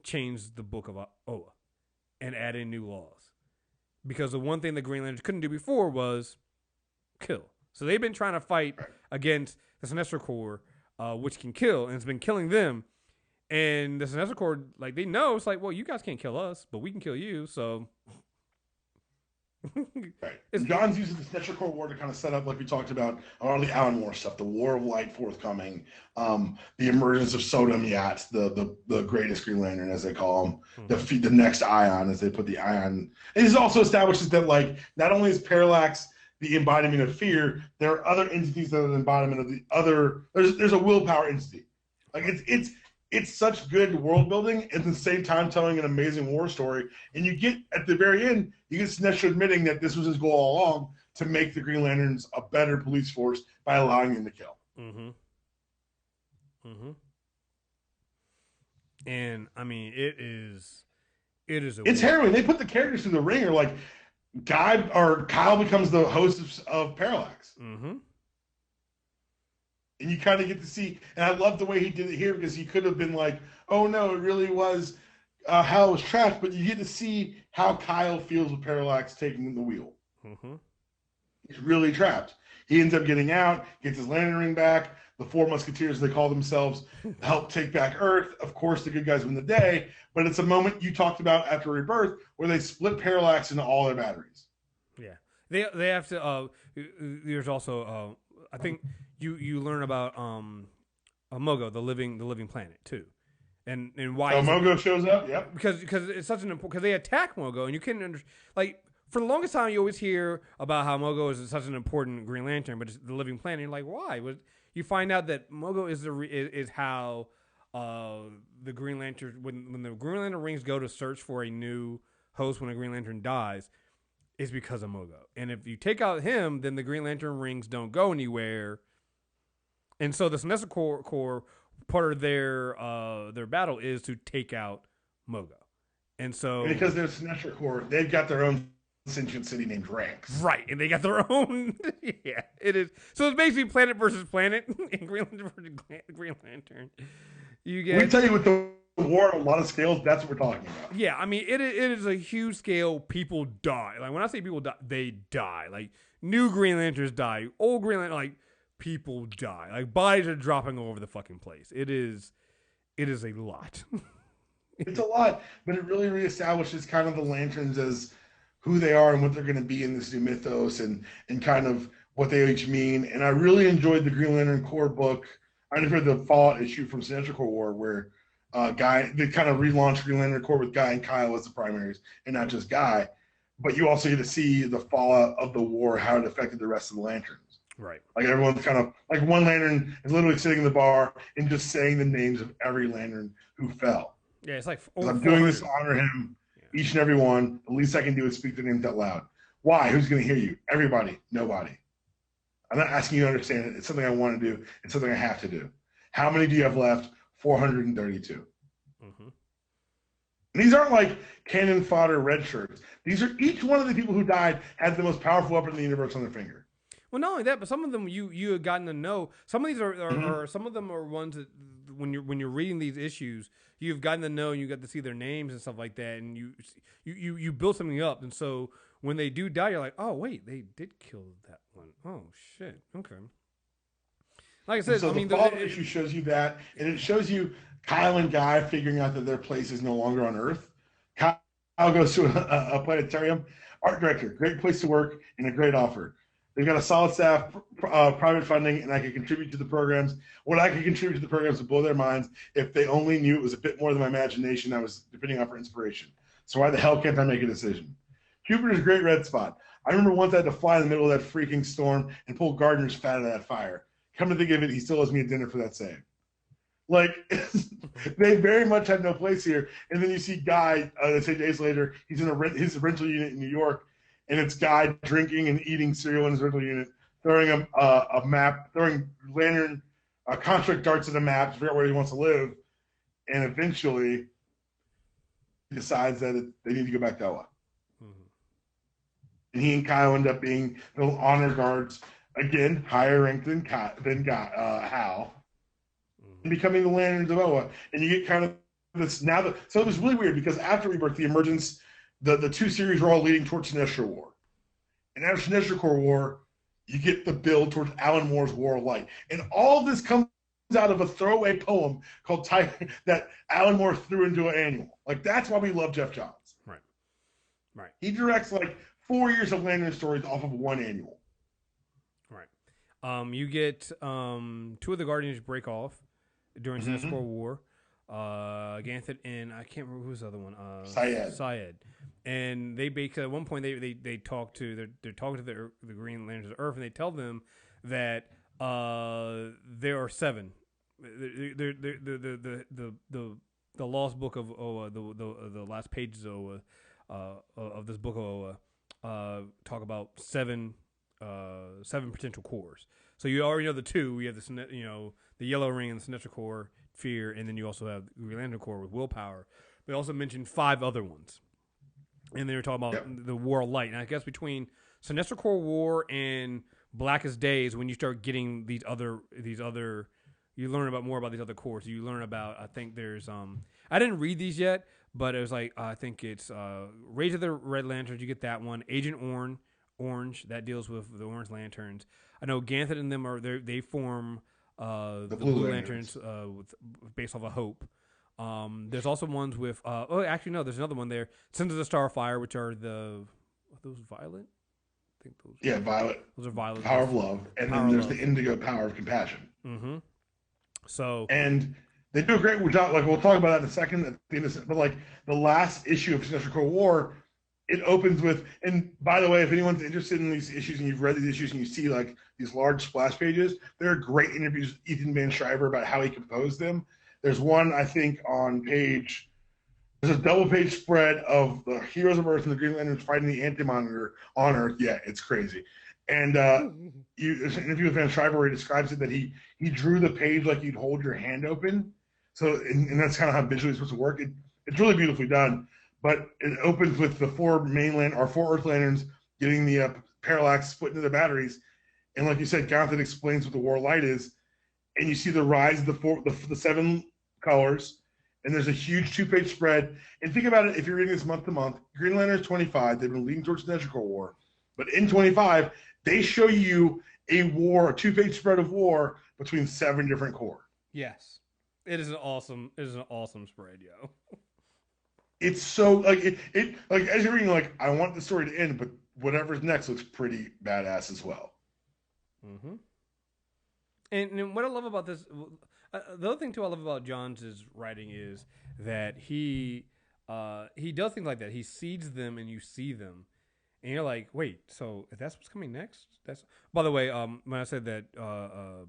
change the book of Oa and add in new laws, because the one thing the Green Lanterns couldn't do before was kill. So they've been trying to fight against the Sinestro Corps, which can kill, and it's been killing them. And the Sinestro Corps, like, they know, it's like, well, you guys can't kill us, but we can kill you, so. Right. John's using the Sinestro Corps war to kind of set up, like we talked about, a lot of the Alan Moore stuff, the War of Light forthcoming, the emergence of Sodom Yat, the greatest Green Lantern, as they call him, the next Ion, as they put the Ion. And it also establishes that, like, not only is Parallax the embodiment of fear, there are other entities that are the embodiment of the other. There's a willpower entity. Like it's such good world building at the same time telling an amazing war story. And you get at the very end, you get Sinestro admitting that this was his goal all along, to make the Green Lanterns a better police force by allowing them to kill. Mm-hmm. Mm-hmm. And I mean, it's harrowing. They put the characters through the ringer, like. Kyle becomes the host of Parallax. Mm-hmm. And you kind of get to see, and I love the way he did it here, because he could have been like, oh no, it really was Hal was trapped, but you get to see how Kyle feels with Parallax taking the wheel. Mm-hmm. He's really trapped. He ends up getting out, gets his lantern ring back. The Four Musketeers, they call themselves, help take back Earth. Of course, the good guys win the day, but it's a moment you talked about after Rebirth where they split Parallax into all their batteries. Yeah, they have to. There's also, I think you learn about Mogo, the living planet too, and why Mogo shows up. Yep, because it's such an important, because they attack Mogo, and you can't understand, like. For the longest time, you always hear about how Mogo is such an important Green Lantern, but it's the living planet. You're like, why? You find out that Mogo is how the Green Lantern, when the Green Lantern rings go to search for a new host when a Green Lantern dies, is because of Mogo. And if you take out him, then the Green Lantern rings don't go anywhere. And so the Sinestro Corps, part of their battle is to take out Mogo. And so because they're Sinestro Corps, they've got their own sentient city named Ranks. Right, and they got their own. Yeah, it is. So it's basically planet versus planet, and Green Lantern versus Green Lantern. We tell you with the war on a lot of scales, that's what we're talking about. Yeah, I mean, it is a huge scale. People die. Like when I say people die, they die. Like new Green Lanterns die. Old Green Lantern, like people die. Like bodies are dropping all over the fucking place. It is a lot. It's a lot, but it really reestablishes kind of the Lanterns as who they are and what they're going to be in this new mythos, and kind of what they each mean. And I really enjoyed the Green Lantern Corps book. I read the Fallout issue from Sinestro Corps War, where they kind of relaunched Green Lantern Corps with Guy and Kyle as the primaries, and not just Guy. But you also get to see the fallout of the war, how it affected the rest of the Lanterns. Right. Like everyone's kind of like one Lantern is literally sitting in the bar and just saying the names of every Lantern who fell. Yeah, it's like I'm doing this to honor him. Each and every one. The least I can do is speak their names out loud. Why? Who's going to hear you? Everybody. Nobody. I'm not asking you to understand it. It's something I want to do. It's something I have to do. How many do you have left? 432. Mm-hmm. And these aren't like cannon fodder red shirts. These are each one of the people who died had the most powerful weapon in the universe on their finger. Well, not only that, but some of them you have gotten to know. Some of these are some of them are ones that when you're reading these issues, you've gotten to know, and you got to see their names and stuff like that, and you build something up. And so when they do die, you're like, oh wait, they did kill that one. Oh shit. Okay. Like I said, So I mean, the follow-up issue shows you that, and it shows you Kyle and Guy figuring out that their place is no longer on Earth. Kyle goes to a planetarium. Art director, great place to work, and a great offer. They've got a solid staff, private funding, and I can contribute to the programs. What I can contribute to the programs would blow their minds if they only knew it was a bit more than my imagination I was depending on for inspiration. So why the hell can't I make a decision? Jupiter's a great red spot. I remember once I had to fly in the middle of that freaking storm and pull Gardner's fat out of that fire. Come to think of it, he still owes me a dinner for that save. Like, they very much have no place here. And then you see Guy, let's say days later, he's in his rental unit in New York, and it's Guy drinking and eating cereal in his rental unit, throwing a map, throwing lantern, construct darts at a map to figure out where he wants to live. And eventually, he decides that they need to go back to Oa. Mm-hmm. And he and Kyle end up being the honor guards. Again, higher ranked than Hal, and becoming the Lanterns of Oa. And you get kind of this now. So it was really weird because after Rebirth, the emergence, the two series were all leading towards Sinestro War. And after Sinestro Corps War, you get the build towards Alan Moore's War of Light. And all of this comes out of a throwaway poem called Tiger that Alan Moore threw into an annual. Like, that's why we love Jeff Johns. Right. Right. He directs like 4 years of Lantern stories off of one annual. Right. You get two of the Guardians break off during Sinestro Corps War. Ganthet and I can't remember who's the other one. Syed. And they basically at one point they talk to they're talking to the Green Lanterns of Earth, and they tell them that there are 7. The lost book of Oa, the last pages of Oa, of this book of Oa, talk about 7 potential cores. So you already know the 2. You have the Yellow Ring and the Sinestro Corps, Fear, and then you also have the Green Lantern Corps with Willpower. They also mentioned 5 other ones, and they were talking about the War of Light. And I guess between Sinestro Corps War and Blackest Days, when you start getting these other, you learn about more about these other corps. You learn about, I think there's I didn't read these yet, but it was like I think it's Rage of the Red Lanterns. You get that one. Agent Orange, that deals with the Orange Lanterns. I know Ganthet and them they form the Blue Lanterns based off of Hope. There's also ones with there's another one there. Sins of the Starfire, which are are those Violet? I think those. Yeah, Violet. Those are Violet. Power of Love, and then there's the Indigo Power of Compassion. Mm-hmm. So and they do a great job. Like, we'll talk about that in a second. But like the last issue of Sinestro Corps War, it opens with, and by the way, if anyone's interested in these issues and you've read these issues and you see like these large splash pages, there are great interviews with Ethan Van Sciver about how he composed them. There's one, I think, there's a double-page spread of the Heroes of Earth and the Green Lanterns fighting the Anti-Monitor on Earth. Yeah, it's crazy. And there's an interview with Van Sciver where he describes it that he drew the page like you'd hold your hand open. So, and that's kind of how visually it's supposed to work. It's really beautifully done. But it opens with the 4 Earth Lanterns getting the parallax split into the batteries. And like you said, Gauntlet explains what the War of Light is. And you see the rise of the 7 colors. And there's a huge 2-page spread. And think about it, if you're reading this month to month, Green Lantern's 25. They've been leading towards the Sinestro Corps War. But in 25, they show you a 2-page spread of war between 7 different corps. Yes. It is an awesome spread, yo. It's so like it like as you're reading, like, I want the story to end, but whatever's next looks pretty badass as well. Mm-hmm. And what I love about this, the other thing too I love about Johns' writing is that he does things like that. He seeds them, and you see them, and you're like, wait, so if that's what's coming next? That's, by the way, when I said that Ryan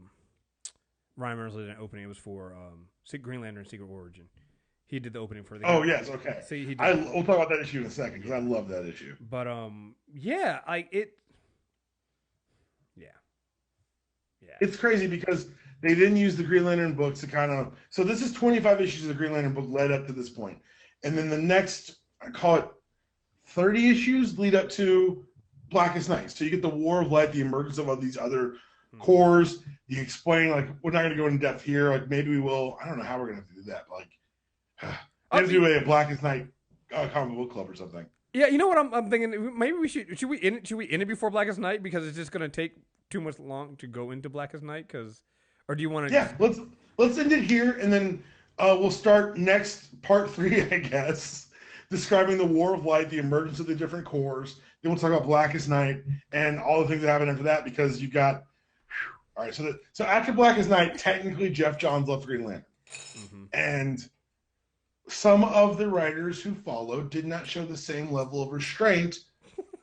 Reynolds did an opening, it was for Green Lantern Secret Origin. He did the opening for the game. Oh, yes, okay. See, we'll talk about that issue in a second, because I love that issue. But, Yeah. It's crazy because they didn't use the Green Lantern books to kind of... So this is 25 issues of the Green Lantern book led up to this point. And then the next, I call it 30 issues, lead up to Blackest Night. So you get the War of Light, the emergence of these other cores. You explain, like, we're not going to go in depth here. Like, maybe we will. I don't know how we're going to have to do that. But, like, maybe do a Blackest Night comic book club or something. Yeah, you know what I'm thinking? Maybe we should we end it before Blackest Night because it's just gonna take too much long to go into Blackest Night or do you want to Yeah, just let's end it here, and then we'll start next part three, I guess, describing the War of Light, the emergence of the different cores. Then we'll talk about Blackest Night and all the things that happen after that because you got. All right, so after Blackest Night, technically Jeff Johns left Green Lantern, and some of the writers who followed did not show the same level of restraint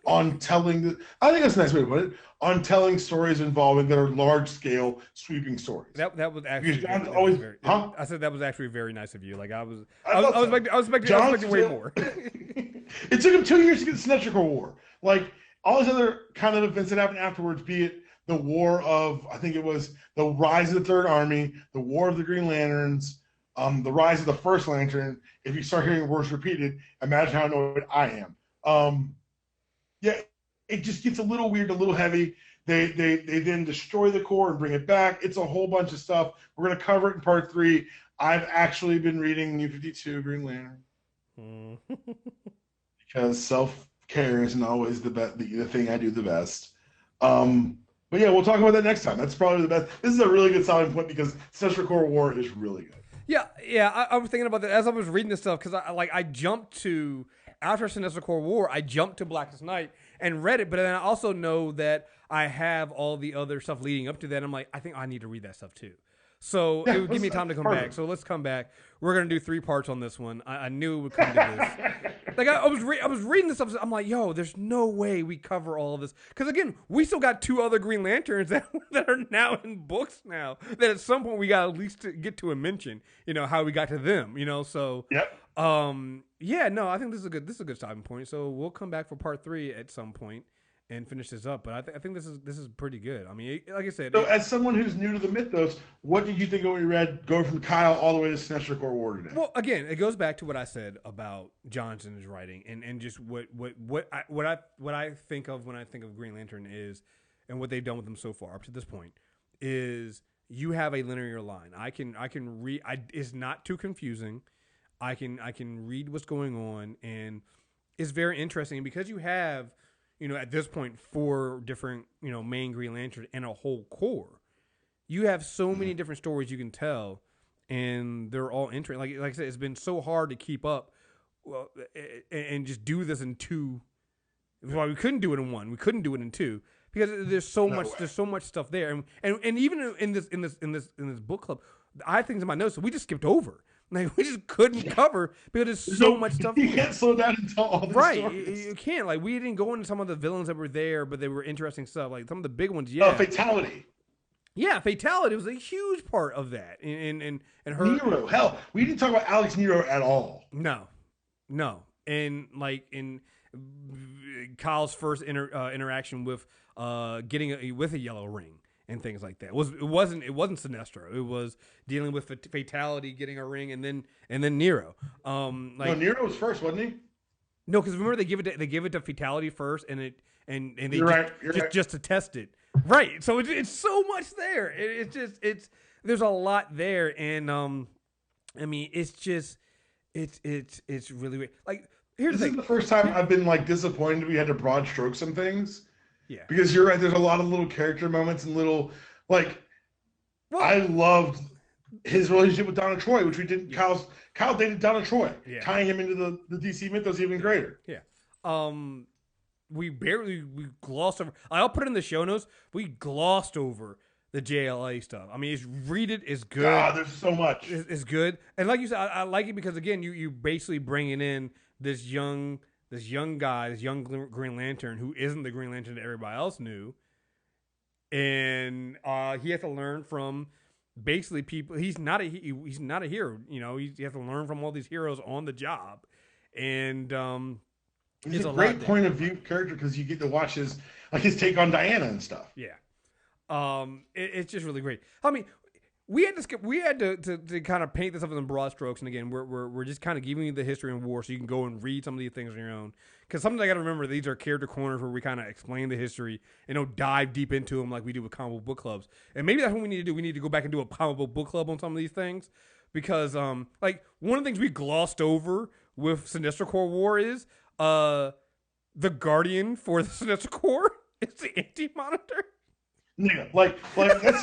on telling I think that's a nice way to put it, on telling stories involving that are large scale sweeping stories. That was actually John's always I said that was actually very nice of you. Like I was expecting way more. It took him 2 years to get the Sinestro Corps War. Like all these other kind of events that happened afterwards, be it the war of, I think it was the rise of the Third Army, the War of the Green Lanterns, the rise of the First Lantern. If you start hearing words repeated, imagine how annoyed I am. Yeah, it just gets a little weird, a little heavy. They then destroy the core and bring it back. It's a whole bunch of stuff. We're going to cover it in part 3. I've actually been reading New 52 Green Lantern because self-care isn't always the thing I do the best. But yeah, we'll talk about that next time. That's probably the best. This is a really good selling point because Sinestro Corps War is really good. Yeah. I was thinking about that as I was reading this stuff because I jumped to after Sinestro Corps War, I jumped to Blackest Night and read it, but then I also know that I have all the other stuff leading up to that. I'm like, I think I need to read that stuff too. So it would give me time to come back. So let's come back. We're gonna do 3 parts on this one. I knew it would come to this. Like I was reading this stuff. I'm like, yo, there's no way we cover all of this because again, we still got 2 other Green Lanterns that are now in books now. That at some point we got at least to get to a mention. You know how we got to them. You know, so yep. Yeah, no, I think this is a good stopping point. So we'll come back for part 3 at some point and finish this up. But I think this is pretty good. I mean, like I said. So as someone who's new to the mythos, what did you think when we read going from Kyle all the way to Sinestro Corps War today? Well, again, it goes back to what I said about Johnson's writing and just what I think of when I think of Green Lantern is, and what they've done with them so far up to this point is you have a linear line. I can read. It's not too confusing. I can read what's going on, and it's very interesting because you have, at this point 4 different, main Green Lanterns and a whole core. You have so many different stories you can tell, and they're all interesting. Like I said, it's been so hard to keep up, and just do this in 2. That's why we couldn't do it in 1. We couldn't do it in 2 because there's so much. There's so much stuff there, and even in this book club, I had things in my notes that we just skipped over. Like we just couldn't cover because there's so much stuff. You can't slow down and tell all the stories. You can't. Like we didn't go into some of the villains that were there, but they were interesting stuff. Like some of the big ones. Yeah, Fatality. Yeah, Fatality was a huge part of that. And her Nero. Hell, we didn't talk about Alex Nero at all. No, and like in Kyle's first interaction with getting with a yellow ring. And things like that. It wasn't Sinestro. It was dealing with Fatality, getting a ring, and then Nero. No, Nero was first, wasn't he? No, because remember they give it to Fatality first, and they just to test it. Right. So it's so much there. It's there's a lot there, and I mean it's really weird. Like this is the first time I've been like disappointed we had to broad stroke some things. Yeah, because you're right. There's a lot of little character moments and little I loved his relationship with Donna Troy, which we did. Yeah. Kyle dated Donna Troy, tying him into the DC mythos even greater. Yeah. We glossed over. I'll put it in the show notes. We glossed over the JLA stuff. I mean, read it is good. God, there's so much. It's good, and like you said, I like it because again, you basically bringing in this young guy, this young Green Lantern who isn't the Green Lantern that everybody else knew. And he has to learn from basically people. He's not a hero. He has to learn from all these heroes on the job. And he's a great point of view character because you get to watch his take on Diana and stuff. Yeah. It's just really great. I mean, we had to kind of paint this up in broad strokes, and again, we're just kind of giving you the history and war, so you can go and read some of these things on your own. Because something I got to remember, these are character corners where we kind of explain the history and don't dive deep into them like we do with comic book clubs. And maybe that's what we need to do. We need to go back and do a comic book club on some of these things, because like one of the things we glossed over with Sinestro Corps War is the Guardian for the Sinestro Corps is the Anti-Monitor. Yeah, like that's that's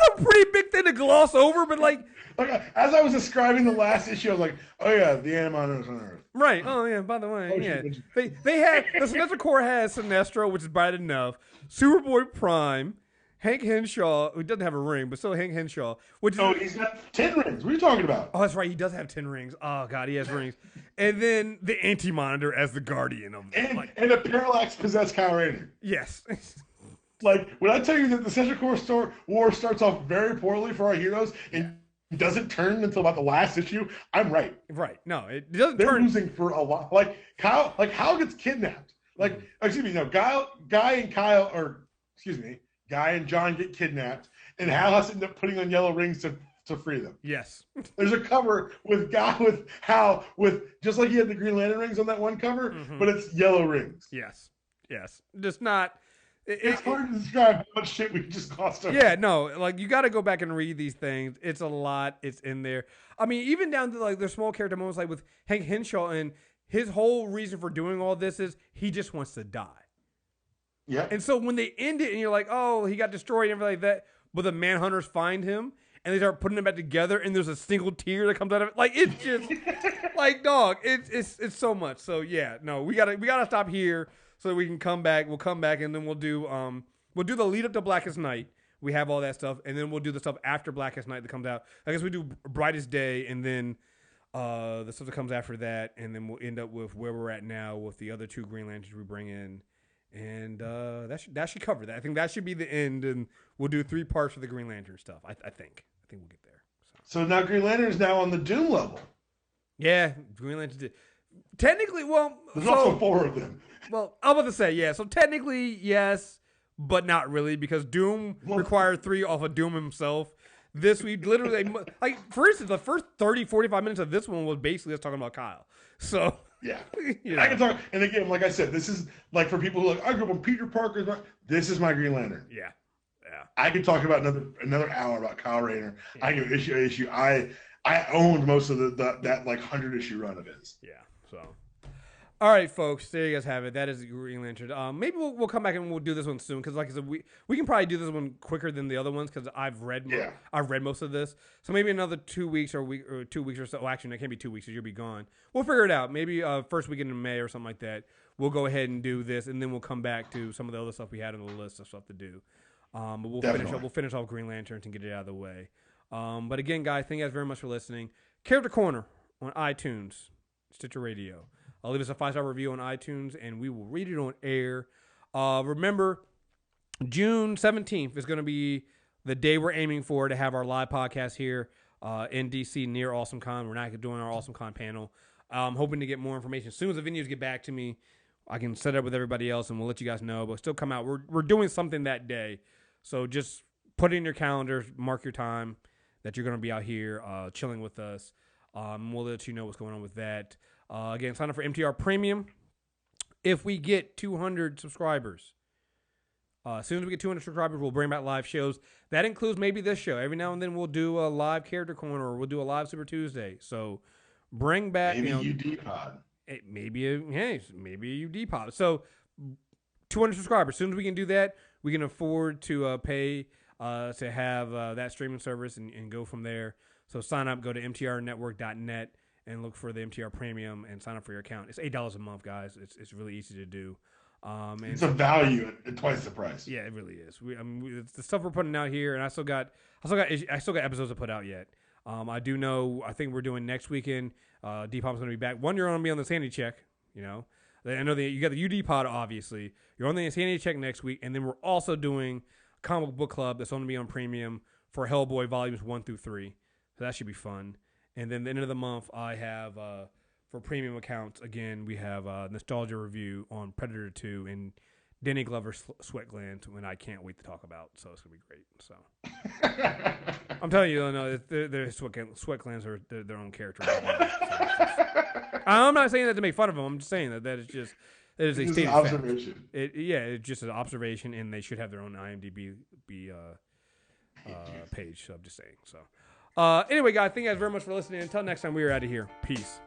a pretty big thing to gloss over, but like as I was describing the last issue, I was like, oh yeah, the Anti-Monitor on Earth. Right. Oh yeah. By the way, yeah, they have the Sinestro Corps has Sinestro, which is bad enough. Superboy Prime, Hank Henshaw, who doesn't have a ring, but still Hank Henshaw, which is he's got 10 rings. What are you talking about? Oh, that's right. He does have 10 rings. Oh god, he has rings. And then the Anti-Monitor as the Guardian of them. And a Parallax possessed Kyle Rayner. Yes. Like when I tell you that the Sinestro Corps war starts off very poorly for our heroes and doesn't turn until about the last issue, I'm right. Right. No, it doesn't They're turn. losing for a lot. Like Hal gets kidnapped. Like, excuse me, no, Guy and John get kidnapped, and Hal has to end up putting on yellow rings to free them. Yes. There's a cover with Hal with just like he had the Green Lantern rings on that one cover, but it's yellow rings. Yes. Yes. Just not. It's hard to describe how much shit we just cost over. Yeah, no, like you got to go back and read these things. It's a lot. It's in there. I mean, even down to like the small character moments, like with Hank Henshaw, and his whole reason for doing all this is he just wants to die. Yeah. And so when they end it, and you're like, oh, he got destroyed and everything like that, but the Manhunters find him and they start putting them back together, and there's a single tear that comes out of it. Like it's just like dog. It's so much. So yeah, no, we gotta stop here. So that we can come back. We'll come back, and then we'll do the lead up to Blackest Night. We have all that stuff, and then we'll do the stuff after Blackest Night that comes out. I guess we do Brightest Day, and then the stuff that comes after that, and then we'll end up with where we're at now with the other two Green Lanterns we bring in, and that should cover that. I think that should be the end, and we'll do 3 parts for the Green Lantern stuff. I think we'll get there. So now Green Lantern is now on the Doom level. Yeah, Green Lantern did. Technically, well, there's also 4 of them. Well, I'm about to say, yeah. So technically, yes, but not really, because Doom required 3 off of Doom himself. This we literally, like, for instance, the first 30, 45 minutes of this one was basically us talking about Kyle. So yeah, you know. I can talk. And again, like I said, this is like for people who are like, I grew up on Peter Parker's. This is my Green Lantern. Yeah. I could talk about another hour about Kyle Rayner. Yeah. I can issue. I owned most of that like 100-issue run of his. Yeah. So. All right, folks. There you guys have it. That is the Green Lantern. Maybe we'll come back and we'll do this one soon because, like I said, we can probably do this one quicker than the other ones because I've read most of this. So maybe another 2 weeks or 2 weeks or so. Well, actually, it can't be 2 weeks because you'll be gone. We'll figure it out. Maybe first weekend in May or something like that. We'll go ahead and do this, and then we'll come back to some of the other stuff we had on the list of stuff to do. But we'll finish off Green Lanterns and get it out of the way. But again, guys, thank you guys very much for listening. Character Corner on iTunes, Stitcher Radio. Leave us a 5-star review on iTunes, and we will read it on air. Remember, June 17th is going to be the day we're aiming for to have our live podcast here in D.C. near AwesomeCon. We're not doing our AwesomeCon panel. I'm hoping to get more information. As soon as the venues get back to me, I can set it up with everybody else, and we'll let you guys know. But still come out. We're doing something that day. So just put it in your calendars, mark your time that you're going to be out here chilling with us. We'll let you know what's going on with that. Again, sign up for MTR Premium. If we get 200 subscribers, as soon as we get 200 subscribers, we'll bring back live shows. That includes maybe this show. Every now and then we'll do a live Character Corner or we'll do a live Super Tuesday. So bring back, maybe UD-Pod. Maybe a UD-Pod. So 200 subscribers. As soon as we can do that, we can afford to pay to have that streaming service and go from there. So sign up, go to mtrnetwork.net. and look for the MTR Premium and sign up for your account. It's $8 a month, guys. It's really easy to do. And it's a value at twice the price. Yeah, it really is. It's the stuff we're putting out here, and I still got episodes to put out yet. I do know. I think we're doing next weekend. Depop's going to be back. One, you're going to be on the Sandy Check. You know, I know that you got the UD Pod. Obviously, you're on the Sandy Check next week, and then we're also doing Comic Book Club. That's going to be on Premium for Hellboy volumes 1 through 3. So that should be fun. And then the end of the month, I have, for premium accounts, again, we have Nostalgia Review on Predator 2 and Danny Glover's Sweat Glands, when I can't wait to talk about. So it's going to be great. So I'm telling you, no, their Sweat Glands are their own character. I'm not saying that to make fun of them. I'm just saying that is just a statement of observation. It's just an observation, and they should have their own IMDb page. So I'm just saying. So. Anyway, guys, thank you guys very much for listening. Until next time, we are out of here. Peace.